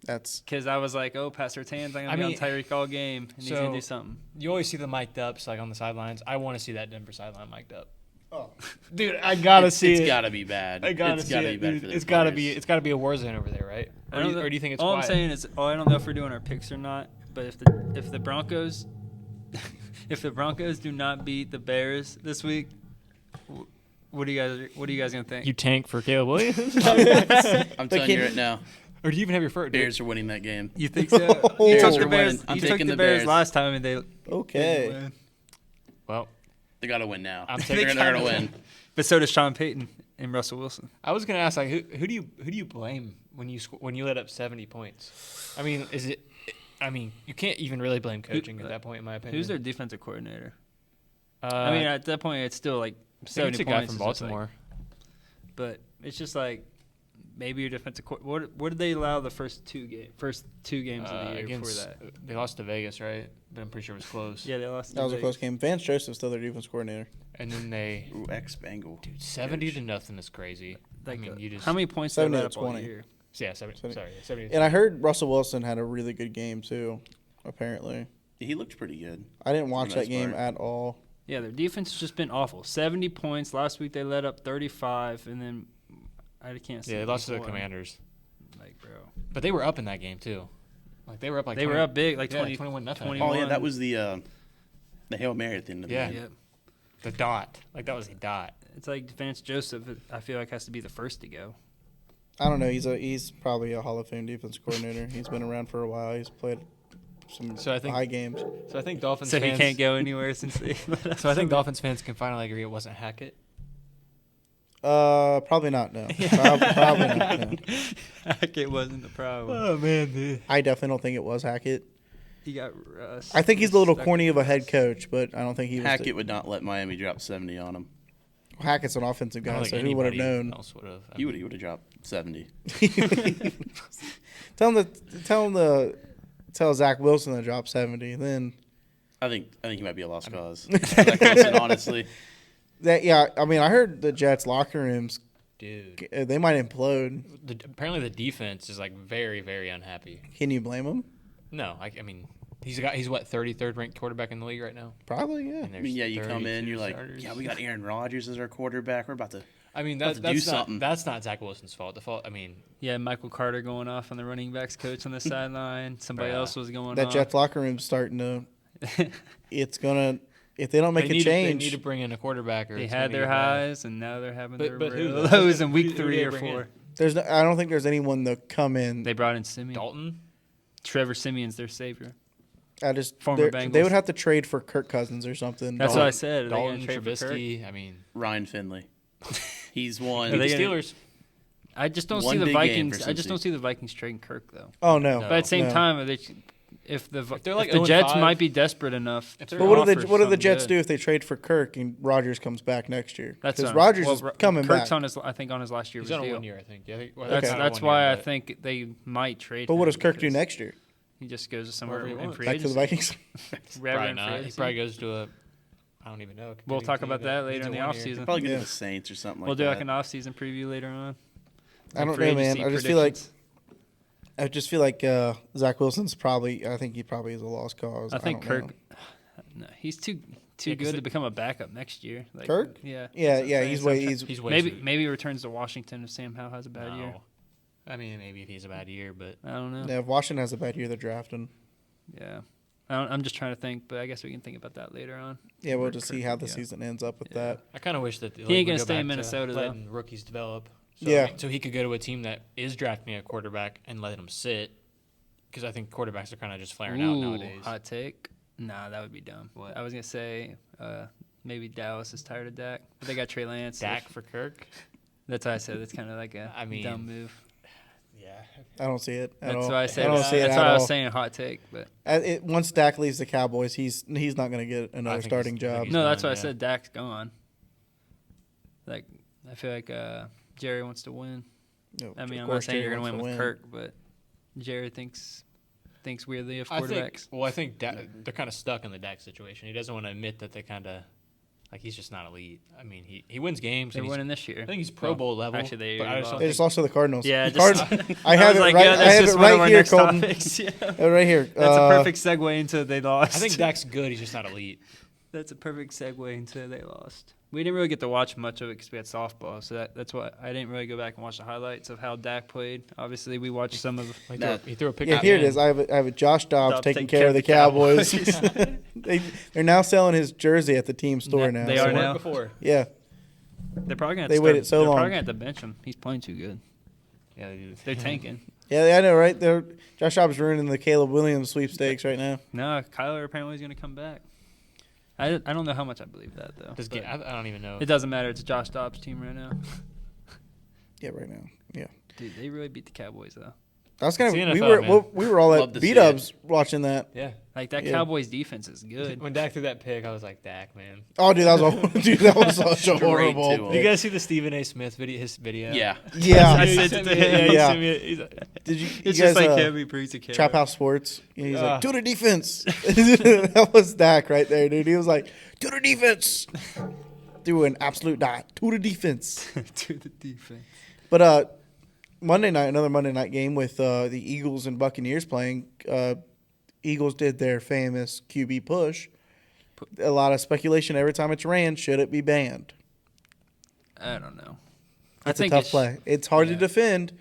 That's Because I was like, oh, Pastor Tan's not going to be on Tyreek all game, and he's going so- to do something. You always see the mic'd ups like on the sidelines. I want to see that Denver sideline mic'd up. oh. Dude, I gotta see It's it. got to be bad. I gotta It's see gotta it. be bad Dude. for the It's gotta players. be. It's gotta be a war zone over there, right? I don't know- Or do you think it's all quiet? I'm saying is, I don't know if we're doing our picks or not, but if the Broncos if the Broncos do not beat the Bears this week, what are you guys gonna think? You tank for Caleb Williams, I'm telling you right now, or do you even have your first? Bears are winning that game. You think so? Oh, You Bears took are the Bears. winning. I'm You took taking the the Bears Bears. last time, and they Okay. didn't win. Well, They got to win now. I'm They're taking- going to win. But so does Sean Payton and Russell Wilson. I was gonna ask, like, who do you blame when you let up 70 points? I mean, is it? I mean, you can't even really blame coaching at that point, in my opinion. Who's their defensive coordinator? Uh, I mean, at that point, it's still like I think 70 it's a guy points. from is just like- Baltimore. but it's just like maybe your defensive. What did they allow the first two games of the year against, before that? They lost to Vegas, right? But I'm pretty sure it was close. Yeah, they lost. That was a close game. Vance Joseph's still their defense coordinator. And then they Ooh, ex-Bengal. dude 70-0 is crazy. Like, I mean, you just how many points did they 70 let to up all 20. year? yeah 70. Sorry, 70. And I heard Russell Wilson had a really good game too. Apparently, He looked pretty good. I didn't watch For the that most game part. at all. Yeah, their defense has just been awful. 70 points last week. They let up 35, and then I can't see. Yeah, they lost to the week one. Commanders, Like, bro, but they were up in that game too. Like they were up like they 20, were up big, like yeah, 20, 21-0. 21. Oh yeah, that was the Hail Mary at the end of the Yeah. game. Yep. The dot. Like that was a dot. It's like Vance Joseph. I feel like has to be the first to go. I don't know. He's probably a Hall of Fame defense coordinator. He's been around for a while. He's played some So I think- high games. So I think Dolphins So fans he can't go anywhere since they. So I think Dolphins fans can finally agree it wasn't Hackett. Probably not. No, probably not. No. Hackett wasn't the problem. Oh man, dude. I definitely don't think it was Hackett. He got Russ. I think he's a little stuck corny with of a head Russ. coach, but I don't think he was. Hackett would not let Miami drop 70 on him. Hackett's an offensive I guy, don't so think who would have anybody known? else would have. He would have dropped 70. Tell Zach Wilson to drop 70. Then I think he might be a lost cause. Zach Wilson, honestly. I mean, I heard the Jets locker rooms Dude, they might implode. apparently the defense is like very, very unhappy. Can you blame them? No, I mean he's what 33rd ranked quarterback in the league right now. Probably, yeah. And I there's mean, yeah, you come in, 32 you're like, starters. yeah, we got Aaron Rodgers as our quarterback. We're about to. I mean About to do that's not something. that's not Zach Wilson's fault. The fault. I mean, Yeah, Michael Carter going off on the running backs coach on the sideline. Somebody Bruh. else was going That off. Jets locker room's starting to. It's gonna if they don't make they a change. They need to bring in a quarterback. Or They it's had gonna be their a bad- highs, and now they're having But their who, real though? lows in week Who do 3 they or bring 4. in? I don't think there's anyone that come in. They brought in Simeon. Dalton. Trevor Simeon's their savior. Former they Bengals. would have to trade for Kirk Cousins or something. That's Dalton- what I said. Are they Dalton, gonna trade for Kirk? Trubisky. I mean, Ryan Finley. He's Are won. they the gonna- Steelers. I just don't One see the big game Vikings. for I just don't Cincy. see the Vikings trading Kirk though. Oh no. No. But at the same No. time, if they're if like the Jets 0-5, might be desperate enough. If to they're- But offer what do the something Jets good. do if they trade for Kirk and Rodgers comes back next year? That's Because what I'm- Rodgers well, is Ro- coming Kirk's back. on his, I think, on his last year of He's his on a deal. 1 year, I think. Yeah, I think well, That's not a that's 1 year, why I but- think they might trade. But what him does Kirk do because next year? He just goes to somewhere Wherever he in wants. free Back to the agency. Vikings? Rather Probably than free not. He agency. probably goes to a. I don't even know. We'll talk Team about that later needs in a the 1 year. offseason. Probably go Yeah. to the Saints or something We'll like do that. like an off-season preview later on. I don't Free know, man. agency I just feel like predictions. Zach Wilson's probably. I think he probably is a lost cause. I think don't know. Kirk. No, he's too Yeah, 'cause good to become a backup next year. Like, Kirk? Yeah. Yeah, That's what yeah. I'm He's saying. way. So He's He's way maybe too- maybe he returns to Washington if Sam Howell has a bad year. No. I mean, maybe if he's a bad year, but I don't know. yeah, if Washington has a bad year, they're drafting. Yeah. I'm just trying to think, but I guess we can think about that later on. Yeah, we'll Where just Kirk see how would the go. season ends up with Yeah. that. I kind of wish that the He league ain't would gonna go stay in back to Minnesota, though. letting rookies develop. So, Yeah. So he could go to a team that is drafting a quarterback and let him sit, because I think quarterbacks are kind of just flaring out nowadays. Hot take. Nah, that would be dumb. What? I was gonna say maybe Dallas is tired of Dak, but they got Trey Lance. Dak for Kirk. That's what I said. That's kind of like a I mean, dumb move. Yeah. I don't see it at That's all. why I said. I don't see it That's at why I was all. saying hot take, but Once Dak leaves the Cowboys, he's not going to get another think starting he's- I think job. he's no, that's gone, why I yeah. said Dak's gone. Like I feel like Jerry wants to win. No, I mean, of I'm not course saying Jerry you're gonna wants win to with Kirk, but Jerry thinks weirdly of I quarterbacks. think they're kind of stuck in the Dak situation. He doesn't want to admit that they kind of like he's just not elite. I mean, he wins games. They're and he's- winning this year. I think he's Pro Well, Bowl level. actually, they but I just lost. don't They think just lost to the Cardinals. Yeah, Cards- just, I have was it like, right. yeah, I that's have just it one of right our here, next Colton. topics. Yeah. Right here. That's a perfect segue into they lost. I think Dak's good. He's just not elite. That's a perfect segue into they lost. We didn't really get to watch much of it because we had softball, so that's why I didn't really go back and watch the highlights of how Dak played. Obviously, we watched some of. Like Nah. he threw a pick. Yeah, at here the it is. end. I have a Josh Dobbs Dobbs taking taking care of the Cowboys. Cowboys. They're now selling his jersey at the team store now. They so- are It now. worked before. Yeah. They're probably gonna. They waited so they're long. Probably gonna have to bench him. He's playing too good. Yeah, they do. They're tanking. Yeah, I know, right? Josh Dobbs ruining the Caleb Williams sweepstakes right now. No, Kyler apparently is gonna come back. I don't know how much I believe that though. This but game, I don't even know. it doesn't matter. It's Josh Dobbs' team right now. Yeah, right now. Yeah. Dude, they really beat the Cowboys though. I was kind It's of the we NFL, were man. well, we were all Love at to beat see it. ups watching that. Yeah. Like that Yeah. Cowboys defense is good. When Dak threw that pick, I was like, Dak, man. Oh, dude, that was such a Straight horrible. to him. You guys see the Stephen A. Smith video? His video. Yeah. Yeah. I He sent sent it me- to him. he Yeah. sent me- he's like, Did you? It's you just guys, like him. He brings a camera. Trap House Sports. He's Ah. like, to the defense. That was Dak right there, dude. He was like, to the defense. Threw an absolute dot to the defense. to the defense. But Monday night, another Monday night game with the Eagles and Buccaneers playing. Eagles did their famous QB push. A lot of speculation every time it's ran. Should it be banned? I don't know. It's a tough play. It's hard to defend,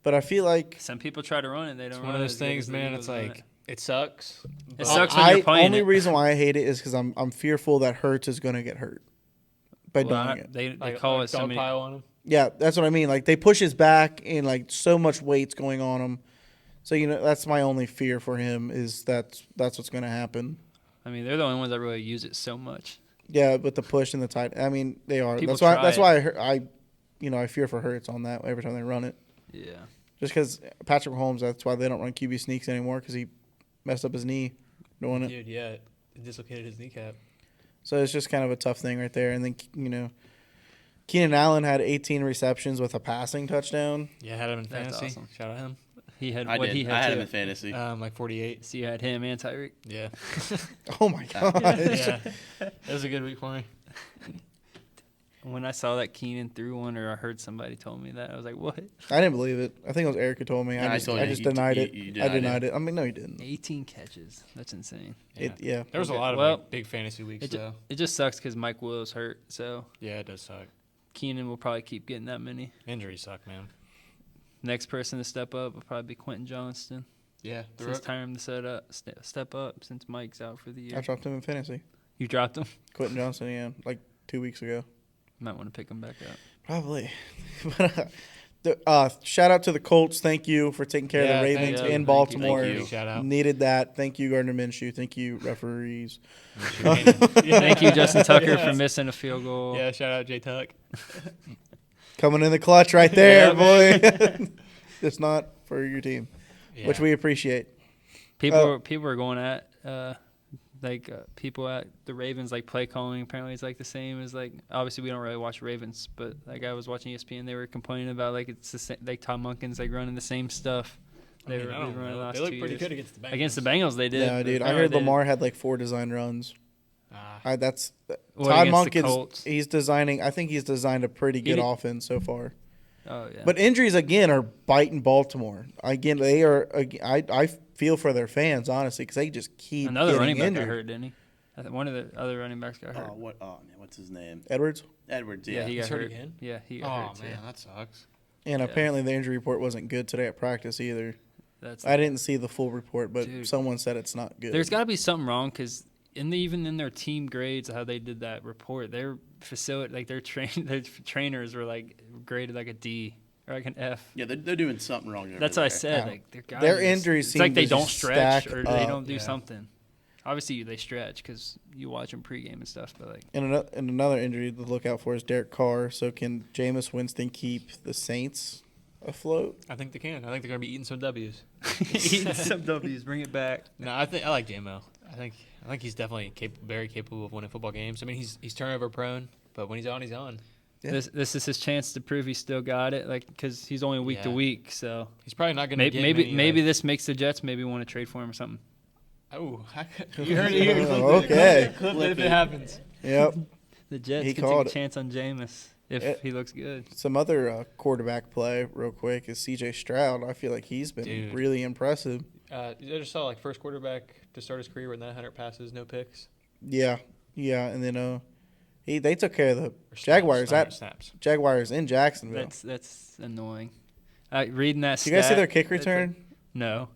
but I feel like Some people try to run it. They don't it's run one of it those as good things, as the man. Eagles It's run like it. it sucks. It but- sucks when you're playing only it. reason why I hate it is because I'm fearful that Hurts is going to get hurt by Well, doing it. They Like, call like it so dog many. pile on him. Yeah, that's what I mean. Like they push his back and like so much weight's going on him. So that's my only fear for him is that's what's going to happen. I mean, they're the only ones that really use it so much. Yeah, but the push and the tight. I mean, they are. People That's try why I fear for Hurts on that every time they run it. Yeah. Just because Patrick Mahomes, that's why they don't run QB sneaks anymore because he messed up his knee doing it. Dude, yeah, it dislocated his kneecap. So it's just kind of a tough thing right there. And then Keenan Allen had 18 receptions with a passing touchdown. Yeah, I had him in That's fantasy. awesome. Shout out him. He had I what did. he had I had too. him in fantasy. Like 48. So you had him and Tyreek. Yeah. Oh my gosh! Yeah. That was a good week for me. When I saw that Keenan threw one, or I heard somebody told me that, I was like, "What?" I didn't believe it. I think it was Eric who told me. Yeah, I told I you. E just You- denied you- it. you I denied denied it. I mean, no, you didn't. 18 catches. That's insane. Yeah. Yeah. There was a Okay. lot of Well, big fantasy weeks, It, ju- though. it just sucks because Mike Will's hurt, so Yeah, it does suck. Keenan will probably keep getting that many. Injuries suck, man. Next person to step up will probably be Quentin Johnston. Yeah. It's his time to step up since Mike's out for the year. I dropped him in fantasy. You dropped him? Quentin Johnson, yeah, like 2 weeks ago. Might want to pick him back up. Probably. Shout out to the Colts. Thank you for taking care of the Yeah, Ravens thank you. in Thank Baltimore. you. Shout out. Needed that. Thank you, Gardner Minshew. Thank you, referees. Thank you, Justin Tucker, for missing a field goal. Yeah, shout out J Tuck. Coming in the clutch right there, Yeah, boy. Just not for your team, which we appreciate. People are going at people at the Ravens play calling. Apparently, it's the same as obviously we don't really watch Ravens, but I was watching ESPN. They were complaining about it's the same, Tom Munkin's running the same stuff. They I don't running the know. last They look 2 pretty years. good against the Bengals. Against the Bengals, they did. Yeah, but dude. I apparently heard they- Lamar had 4 design runs. That's What, Todd against the Monken's. Colts? He's designing. I think he's designed a pretty good did- offense so far. Oh yeah. But injuries again are biting Baltimore. Again, they are. I feel for their fans honestly because they just keep another getting running back injured. got hurt, didn't he? I think one of the other running backs got hurt. Oh man, what's his name? Edwards, Edwards. yeah, Yeah. he He's got hurt hurt again? Yeah, he got Oh, hurt. man, too. that sucks. and Yeah. apparently the injury report wasn't good today at practice either. That's I didn't see the full report, but Dude. someone said it's not good. There's got to be something wrong because even in their team grades, how they did that report, their facility, their trainers were graded a D or an F. Yeah, they're doing something wrong. Over That's what I there. said. Yeah. Their injuries It's seem they to don't just stretch stack or they up. don't do Yeah. something. Obviously, they stretch because you watch them pregame and stuff. But And another injury to look out for is Derek Carr. So can Jameis Winston keep the Saints afloat? I think they can. I think they're going to be eating some W's. eating some W's, bring it back. No, I like JMO. I think he's definitely very capable of winning football games. I mean, he's turnover prone, but when he's on, he's on. Yeah. This is his chance to prove he still got it, because he's only week to Yeah. week. So He's probably not going to get maybe many, this makes the Jets maybe want to trade for him or something. Oh, you heard it here. Okay. Clip it Flip if it. it happens. Yep. The Jets He could called take a it. chance on Jameis if Yeah. he looks good. Some other quarterback play real quick is C.J. Stroud. I feel like he's been Dude. really impressive. I just saw first quarterback to start his career with 900 passes, no picks. Yeah, and then they took care of the Or Jaguars. snaps. Jaguars in Jacksonville. That's annoying. Reading that. Did you guys see stat, their kick it's return? No.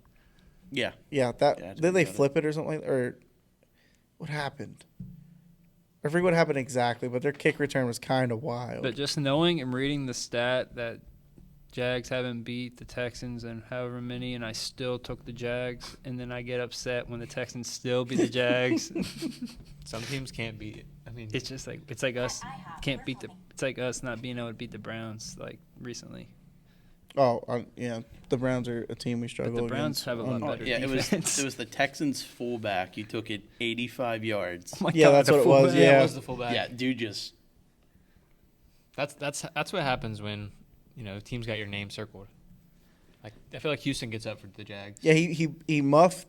Yeah. Yeah, Yeah, did they about it. flip it or something or what happened? I forget what happened exactly, but their kick return was kind of wild. But just knowing and reading the stat that Jags haven't beat the Texans in however many, and I still took the Jags, and then I get upset when the Texans still beat the Jags. Some teams can't beat it. I mean, It's just it's like us can't beat the. It's like us not being able to beat the Browns recently. Yeah. The Browns are a team we struggle But the Browns against. have a lot better Yeah, defense. it was the Texans fullback. He took it 85 yards. Oh my Yeah, God, that's the what it was. fullback. Yeah. it was the fullback. Yeah, dude just That's what happens when teams got your name circled. Like I feel like Houston gets up for the Jags. Yeah, he muffed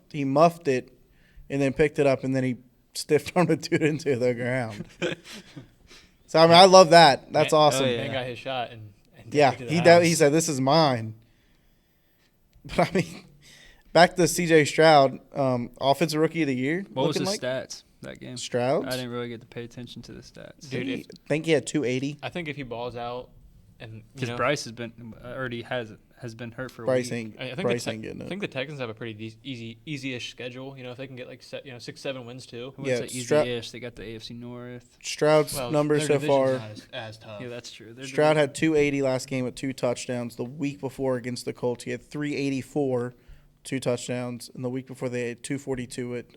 it, and then picked it up, and then he stiff armed a dude into the ground. So I mean, I love that. That's Man- awesome. Oh, yeah. Man got his shot and Yeah, took it to the house. he said this is mine. But I mean, back to C.J. Stroud, offensive rookie of the year. What was looking his stats that game? Stroud? I didn't really get to pay attention to the stats. Dude, I think he had 280. I think if he balls out and Because Bryce has been hurt for a Bryce week. ain't, I think Bryce the, ain't getting I it. think the Texans have a pretty easy-ish schedule. If they can get like 6-7 wins too. Who Yeah, wants to Stroud- easy-ish? They got the AFC North. Stroud's Well, numbers their so division's far. not as tough. Yeah, that's true. They're Stroud had 280 last game with 2 touchdowns. The week before against the Colts, he had 384, 2 touchdowns. And the week before, they had 242 with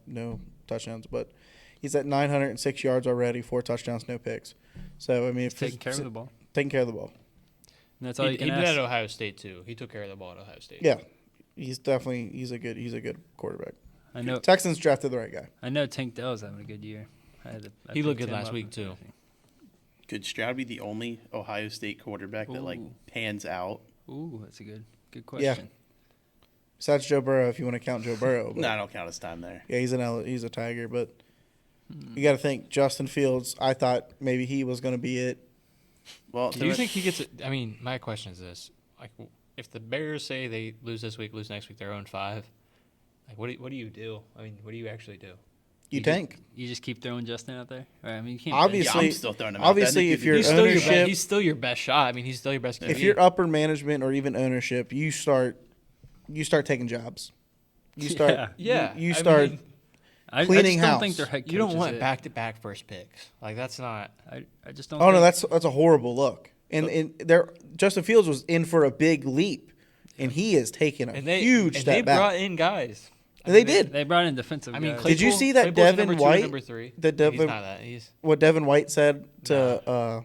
no touchdowns. But he's at 906 yards already, 4 touchdowns, no picks. So, I mean, if taking care of the ball. taking care of the ball. And that's all He you can did ask. at Ohio State too. He took care of the ball at Ohio State. Yeah, he's a good quarterback. I know. Texans drafted the right guy. I know Tank Dell's having a good year. I He looked picked good him last up. week, too. could Stroud be the only Ohio State quarterback that like Ooh. pans out? Ooh, that's a good Yeah. question. Besides Joe Burrow, if you want to count Joe Burrow. But No, I don't count his time there. yeah, he's a Tiger, but you got to think Justin Fields. I thought maybe he was going to be it. Well, Do you think he gets it? I mean, my question is this: like, if the Bears say they lose this week, lose next week, they're 0-5. Like, what do you do? I mean, what do you actually do? You tank. You just keep throwing Justin out there. Right, I mean, you can't. Obviously- yeah, I'm still throwing him out. obviously, That if nigga you're could He's be- still, ownership- he's still your best shot. I mean, he's still your best. If QB. you're upper management or even ownership, you start taking jobs. You start. Yeah. You I start. mean, I cleaning just don't house. think their head you don't coach is want it. back-to-back first picks. Like that's not. I just don't. Oh no, think- that's a horrible look. And Justin Fields was in for a big leap, and he is taking a And they huge and step they back. brought in guys. And they did. They brought in defensive. I mean, guys. Did you see that Claypool's the Devin number 2 and White- number 3? that He's Devin- not that. He's What Devin White said to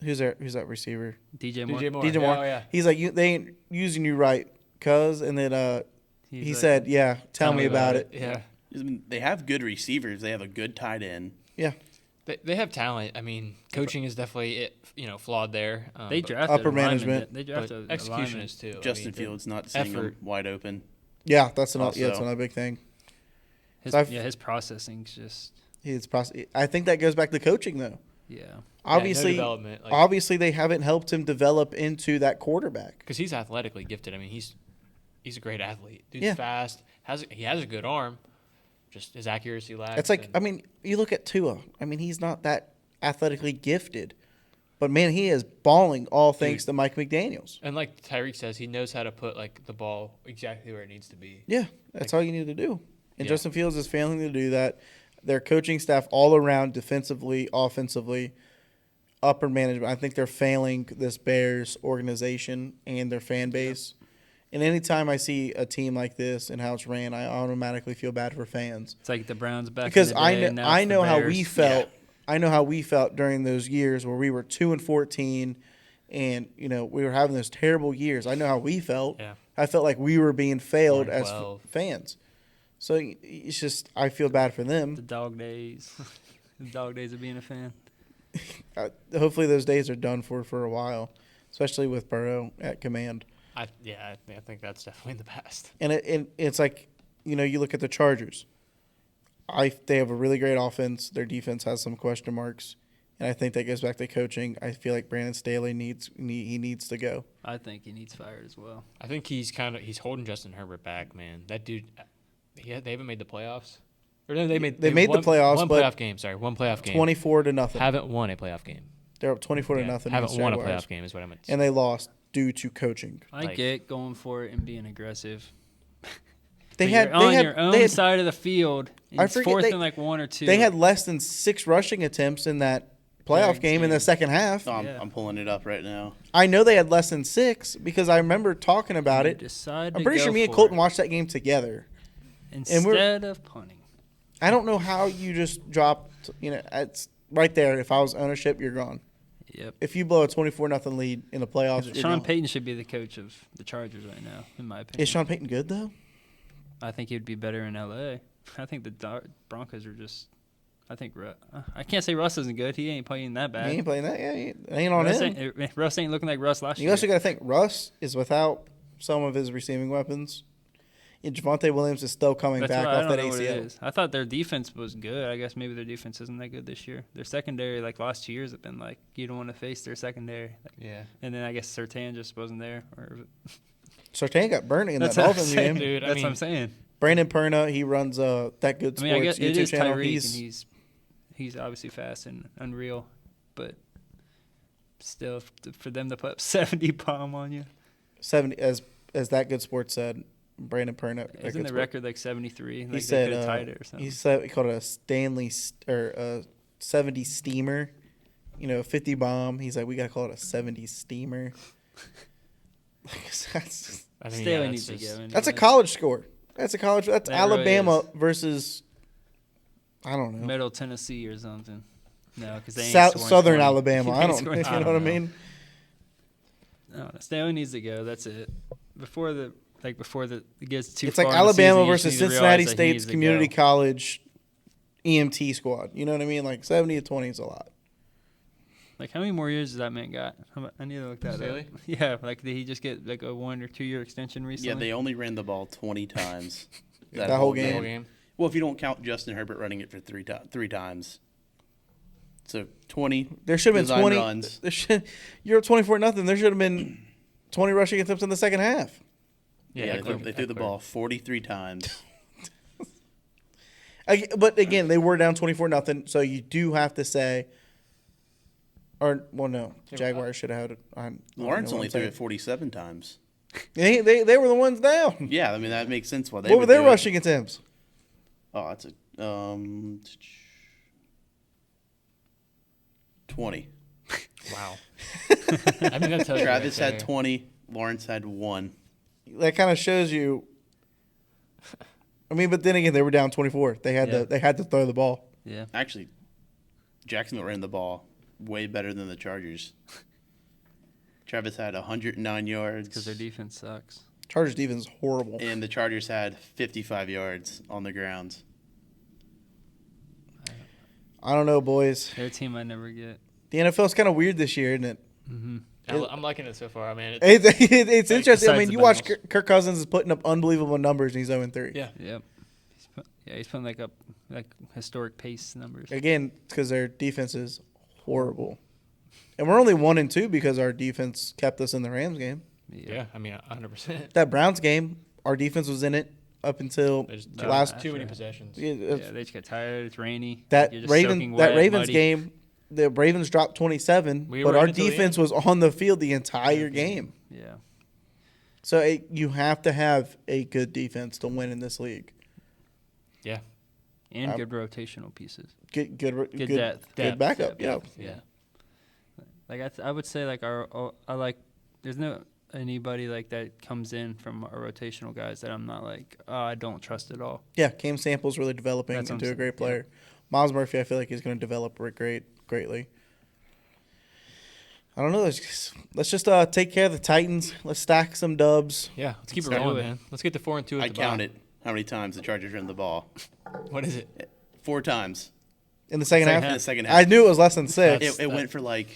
who's that receiver? DJ Moore? DJ Moore. DJ Moore. Oh, yeah. He's like, they ain't using you right, cuz. And then He's he like, said, yeah, tell me about it. Yeah. They have good receivers. They have a good tight end. Yeah. They have talent. I mean, coaching is definitely flawed there. They but drafted upper a lineman. management. They but drafted a execution lineman. is too. Justin I mean, Fields not seeing effort. him wide open. Yeah, that's Also- another big thing. His processing's just I think that goes back to coaching though. yeah. Obviously, no development. Like, obviously they haven't helped him develop into that quarterback. because he's athletically gifted. I mean, he's a great athlete. Dude's Yeah. fast. He has a good arm. Just his accuracy lacks. It's like, and- I mean, you look at Tua. I mean, he's not that athletically gifted, but man, he is balling all thanks to Mike McDaniels. and like Tyreek says, he knows how to put like the ball exactly where it needs to be. Yeah, that's all you need to do. And Yeah. Justin Fields is failing to do that. Their coaching staff all around, defensively, offensively, upper management, I think they're failing this Bears organization and their fan base. And anytime I see a team like this and how it's ran, I automatically feel bad for fans. It's like the Browns back Because in the day, and now I it's the know how Bears. we felt. I know how we felt during those years where we were 2-14, and we were having those terrible years. I know how we felt. Yeah. I felt like we were being failed as 4-12. fans. So it's just I feel bad for them. The dog days. The dog days of being a fan. Hopefully those days are done for a while, especially with Burrow at command. I think that's definitely the past. And it's like you look at the Chargers. They have a really great offense. Their defense has some question marks, and I think that goes back to coaching. I feel like Brandon Staley needs to go. I think he needs fired as well. I think he's holding Justin Herbert back, man. That dude, they haven't made the playoffs. Or no, they made the playoffs, One but playoff game. Sorry, one playoff game. 24-0. Haven't won a playoff game. They're up 24-0. Yeah, against haven't won a Jaguars. playoff game is what I meant. And they lost due to coaching. I Like- get going for it and being aggressive. They But had you're on they had, your own they had, side of the field. And I it's forget fourth they- and like 1 or 2. they had less than 6 rushing attempts in that playoff game in the second half. Oh, Yeah. I'm pulling it up right now. I know they had less than 6 because I remember talking about You it. decide I'm to pretty go sure me and for Colton it watched that game together. instead of punting. I don't know how you just dropped. It's right there. If I was ownership, you're gone. Yep. If you blow a 24-0 lead in the playoffs, you're Sean gone. Payton should be the coach of the Chargers right now, in my opinion. Is Sean Payton good though? I think he'd be better in L.A. I think the Broncos are just. I think I can't say Russ isn't good. He ain't playing that bad. He ain't playing that. Yeah, it ain't on Russ him. Russ ain't looking like Russ last You year. also got to think Russ is without some of his receiving weapons. And Javonte Williams is still coming That's back why I off don't that know what it ACL. is. I thought their defense was good. I guess maybe their defense isn't that good this year. Their secondary, like last 2 years, have been like you don't want to face their secondary. Yeah. And then I guess Surtain just wasn't there. Or Sartain got burnt in that That's what I'm Dolphins saying, game. Dude, I That's mean, what I'm saying. Brandon Perna, he runs that good I sports mean, I guess YouTube it is channel. Tyreek, and he's obviously fast and unreal, but still, for them to put up 70 bomb on you, 70 as that good sports said. Brandon Perna. that isn't good the sport. record like 73? Like He they said could have tied it or something. he said he called it a or a 70 steamer. 50 bomb. He's like, we gotta call it a 70 steamer. that's I mean, Staley yeah, needs to just- go. that's a anyway. college score. That's That really Alabama is. versus I don't know. Middle Tennessee or something. No, because they ain't scoring Southern 20. Alabama. They I ain't don't. scoring You 20. know what I mean? No, Staley needs to go. That's it. Before it gets too It's far like in the Alabama season, you versus just need to Cincinnati realize that he needs State's to Community go. College EMT squad. You know what I mean? Like 70-20 is a lot. Like, how many more years does that man got? I need to look that Staley? up. Yeah, like, did he just get, like, a 1 or 2 year extension recently? Yeah, they only ran the ball 20 times. That whole The game. whole game. Well, if you don't count Justin Herbert running it for three times. So 20 There should have been design 20. runs. You're up 24-0. There should have been 20 rushing attempts in the second half. Yeah, Eckler- they threw the Eckler. ball 43 times. But again, they were down 24-0. So you do have to say, no, Jaguars should have had it. Lawrence only threw it 47 times. They were the ones down. Yeah, I mean, that makes sense why they What would were their do it. rushing attempts? Oh, that's a 20. Wow. I mean, that tells you Travis right had there. 20. Lawrence had 1. That kind of shows you. I mean, but then again, they were down 24. They had Yeah. to throw the ball. Yeah. Actually, Jacksonville ran the ball way better than the Chargers. Travis had 109 yards. Because their defense sucks. Chargers defense is horrible. And the Chargers had 55 yards on the ground. I don't know, boys. Their team I never get. The NFL's kind of weird this year, isn't it? Mm-hmm. I'm liking it so far. I mean, it's, It's interesting. I besides mean, the you watch Bengals. Kirk Cousins is putting up unbelievable numbers, and he's 0-3. yeah. Yep. He's putting like historic pace numbers. Again, because their defense is horrible, and we're only 1-2 because our defense kept us in the Rams game. Yeah. I mean, 100%. That Browns game, our defense was in it up until There's last. too many possessions. Yeah, Yeah, they just get tired. It's rainy. that You're just soaking Ravens wet, muddy. game, the Ravens dropped 27, We but were our in it till the defense was on the field the entire game. Yeah. So you have to have a good defense to win in this league. Yeah. And good rotational pieces. Good Depth. good backup. Yeah. Yeah. Like I would say like I like there's no anybody like that comes in from our rotational guys that I'm not like I don't trust at all. Yeah, Cam Sample's really developing That's what into I'm a great saying, player. Miles Murphy, I feel like he's going to develop greatly. I don't know. Let's just take care of the Titans. Let's stack some dubs. Yeah. Let's keep it Let's do rolling, it. man. Let's get to 4-2 at I the bye. counted how many times the Chargers ran the ball. What is it? 4 times In the second Second half, in the second half. I knew it was less than 6. It went for like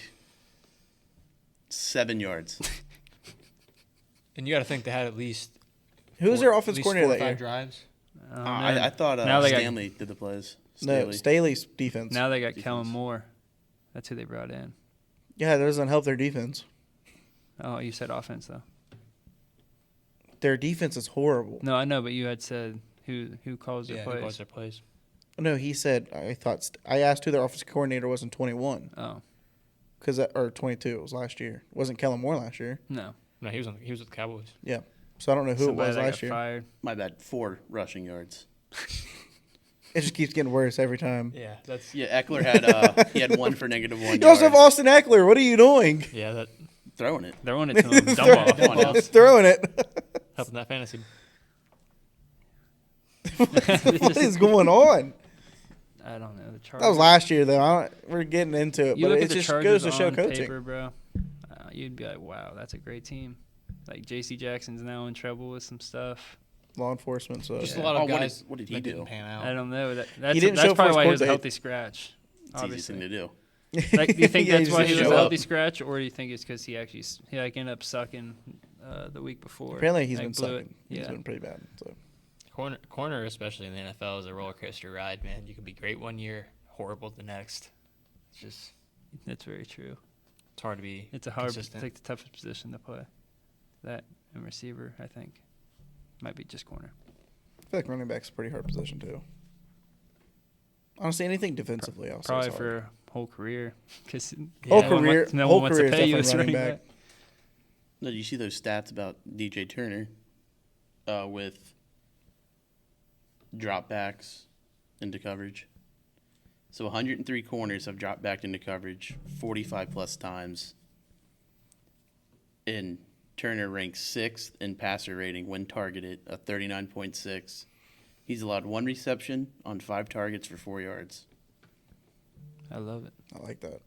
7 yards. And you got to think they had at least Who was their offense coordinator 4 or that 5 year? drives. I thought Now they got- Stanley did the plays. No, Staley's defense. Now they got Defense. Kellen Moore. That's who they brought in. Yeah, that doesn't help their defense. Oh, you said offense though. Their defense is horrible. No, I know, but you had said who calls their Yeah, plays. who calls their plays? No, he said. I asked who their offense coordinator was in 21, Oh or 22. It was last year. It wasn't Kellen Moore last year. no, No, he was with the Cowboys. Yeah, so I don't know who somebody it was that last got year. fired. My bad. 4 rushing yards. It just keeps getting worse every time. Yeah, that's Yeah, Eckler had he had 1 for -1 You also have yards. Austin Eckler. What are you doing? yeah, that Throwing it. Throwing it to him. Dumb ball. Dumb ball. Throwing it. helping that fantasy. What is going on? I don't know. The Chargers. That was last year, though. We're getting into it, You but look it at the just Chargers goes to show on coaching. paper, bro. You'd be like, wow, that's a great team. Like, J.C. Jackson's now in trouble with some stuff. Law enforcement, so Just a lot of Oh, guys. what did he that do? didn't pan I out. don't know. He That's didn't show up for probably his why he court was a date. healthy scratch. It's the easiest thing to do. Like, do you think Yeah, that's he why just he was show a up. healthy scratch, or do you think it's because he ended up sucking the week before? Apparently, he's Like, been blew sucking. it. He's Yeah. been pretty bad. So Corner, especially in the NFL, is a roller coaster ride, man. You can be great one year, horrible the next. It's just That's very true. it's hard to be. It's consistent. like the toughest position to play. That and receiver, I think, might be just corner. I feel like running back's a pretty hard position too. Honestly, anything defensively, I'll say Probably it's hard. for whole career, because Whole career no whole one wants career to is pay you definitely as a running running back. back. No, you see those stats about DJ Turner with dropbacks into coverage. So 103 corners have dropped back into coverage 45 plus times. And Turner ranks 6th in passer rating when targeted, a 39.6. He's allowed 1 reception on 5 targets for 4 yards. I love it. I like that.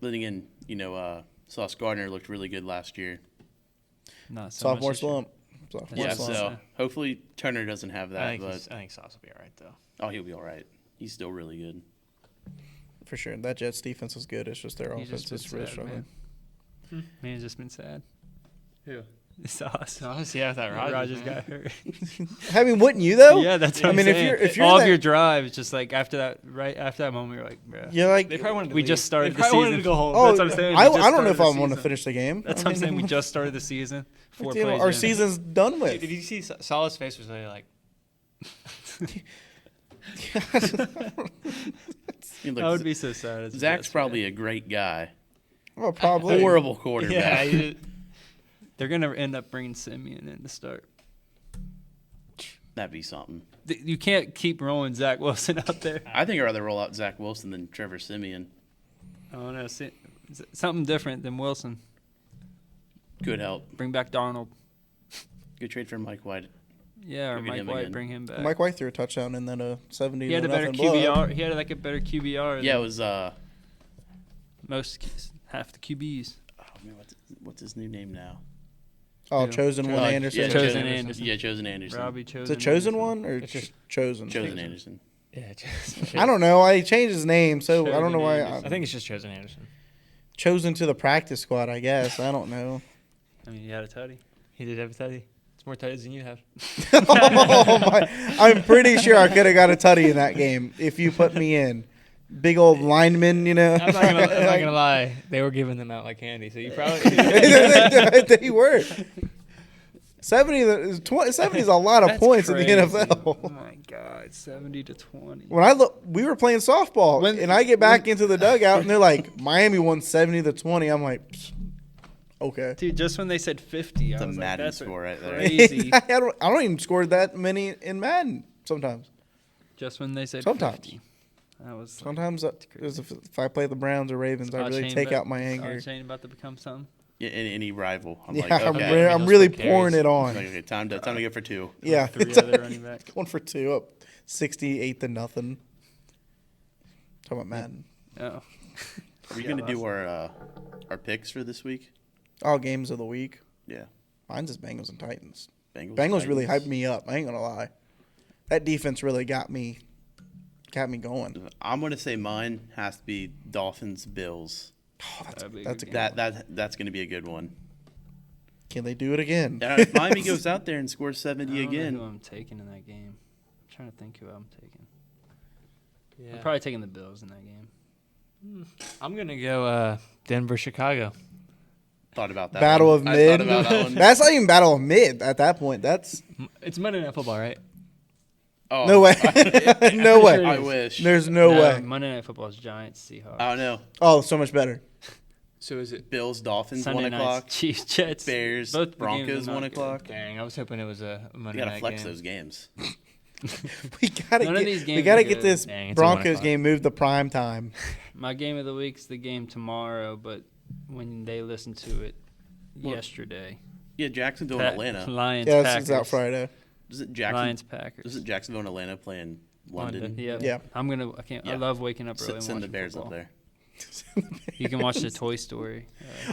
Then again, Sauce Gardner looked really good last year. Not so much Sophomore this year. slump. Sophomore Yeah, slump. so hopefully Turner doesn't have that, I but think Sauce will be all right though. oh, he'll be all right. He's still really good. For sure. That Jets defense is good. It's just their He's offense just is been really sad, struggling. man. Man's just been sad. Who? Sauce. Sauce, yeah, that Rogers man. got hurt. I mean, wouldn't you though? Yeah, that's what I I'm mean, saying. if you're all that- of your drives, just like after that moment, you're like, bruh. You're like, They probably wanted to We leave. just started They the probably wanted season. to go home. oh, That's what I'm saying. I We just don't know if I started the want to season. finish the game. That's I what I'm mean, saying. We just started the season. 4 you know, plays our in. season's done with. Did you see Salah's face was really like? I would be so sad. As a Zach's Jets fan. probably a great guy. Well, probably. Horrible quarterback. Yeah, They're gonna end up bringing Simeon in to start. That'd be something. You can't keep rolling Zach Wilson out there. I think I'd rather roll out Zach Wilson than Trevor Simeon. I don't know. Something different than Wilson. Could help. Bring back Darnold. Good trade for Mike White. Yeah, or Look at Mike him White. again. Bring him back. Mike White threw a touchdown and then a 70 he had a better blowout. QBR. He had like a better QBR. Yeah, it than was. half the QBs. Oh man, what's his new name now? Oh, Yeah. chosen one, Uh, Anderson. Yeah, Chosen Anderson. Yeah, Chosen Anderson. Robbie Chosen. Is it chosen Anderson. one or It's just chosen? Chosen Anderson. yeah. Just, I don't know. I changed his name, so I don't know why. Chosen I think it's just chosen Anderson. Chosen to the practice squad, I guess. I don't know. I mean, he had a tutty. He did have a tutty. It's more tutties than you have. Oh my! I'm pretty sure I could have got a tutty in that game if you put me in. Big old lineman, you know. I'm not gonna lie. They were giving them out like candy, so you probably. They were. 70 is a lot of That's points crazy. in the Oh NFL. my God, 70-20. When I look, we were playing softball, When- and I get back into the dugout, and they're like, "Miami won 70-20." I'm like, "Psst, okay." Dude, just when they said 50, It's I a was like, Madden that's score right there. crazy. I don't even score that many in Madden. Sometimes, Just when they said Sometimes. 50. I was like, sometimes crazy. if I play the Browns or Ravens, I really take out my anger. Shane about to become something. Yeah, any rival. I'm Yeah, like, I'm, okay. I'm really Carries. pouring it on. Like, okay, time to get for 2. Yeah, Three other running backs. going for 2 up, 68-0. Talking about Madden. Oh. Are we gonna do our picks for this week? All games of the week. Yeah. Mine's just Bengals and Titans. Bengals. Bengals really Titans. hyped me up. I ain't gonna lie. That defense really got me going. I'm gonna say mine has to be Dolphins Bills. Oh, That'd be a that's a good good game. one. That's gonna be a good one. Can they do it again? Now, if Miami goes out there and scores 70 I don't know again, who I'm taking in that game. I'm trying to think who I'm taking. Yeah. I'm probably taking the Bills in that game. I'm gonna go Denver, Chicago. thought about that. Battle one. of I mid. thought about that one. That's not even battle of mid at that point. That's It's Monday Night Football, right? Oh, no way. No way. I wish. There's no way. Monday Night Football is Giants, Seahawks. I don't know. Oh, so much better. So is it? Bills, Dolphins, Sunday 1 nights, o'clock. Chiefs, Jets. Bears, Both the games Broncos, are not 1 good. o'clock. Dang, I was hoping it was a You Monday gotta night flex game. those games. We gotta None of these we games gotta are get good. this Dang, it's a 1 Broncos o'clock. game moved to prime time. My game of the week's the game tomorrow, but when they listen to it yesterday. Yeah, Jacksonville Pa- and Atlanta. Lions, Yeah, Packers. it's out Friday. Doesn't Lions, Packers. Jacksonville and Atlanta playing London. Yeah. I Yeah. love waking up early and Send the watching Bears football. up there. You can watch the Toy Story.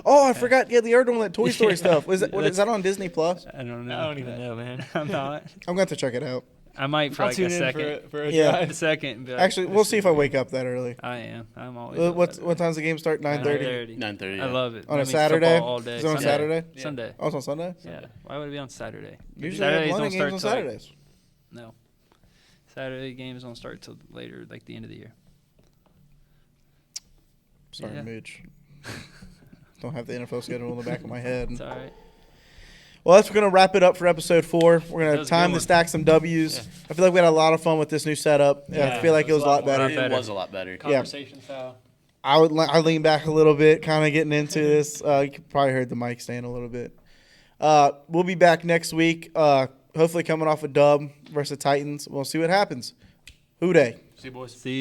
Oh, I forgot. Yeah, the other one, that Toy Story stuff. Is That's- that on Disney Plus? I don't know. I don't even know, man. I'm not. I'm going to check it out. I might for I'll like tune a in second. for a Yeah. drive. A second. and be like, Actually, we'll see if I wake up that early. I am. I'm always. up What that time's the game start? 9:30? 9:30. I love it. On That a means Saturday? football all day. Is it on Sunday. Saturday? Yeah. Sunday. Oh, it's on Sunday? Yeah. Why would it be on Saturday? Usually Saturdays they have don't London games on start till, like, Saturdays. No. Saturday games don't start till later, like the end of the year. Sorry, Yeah. Mooch. Don't have the NFL schedule in the back of my head. It's all right. Well, that's going to wrap it up for episode 4. We're That going to was a time good to one. stack some W's. Yeah. I feel like we had a lot of fun with this new setup. I Yeah, feel like it was a lot more- better. It was a lot better. Conversation style. I lean back a little bit, kind of getting into this. You probably heard the mic stand a little bit. We'll be back next week. Hopefully coming off a dub versus Titans. We'll see what happens. Who dey? See you, boys. See you.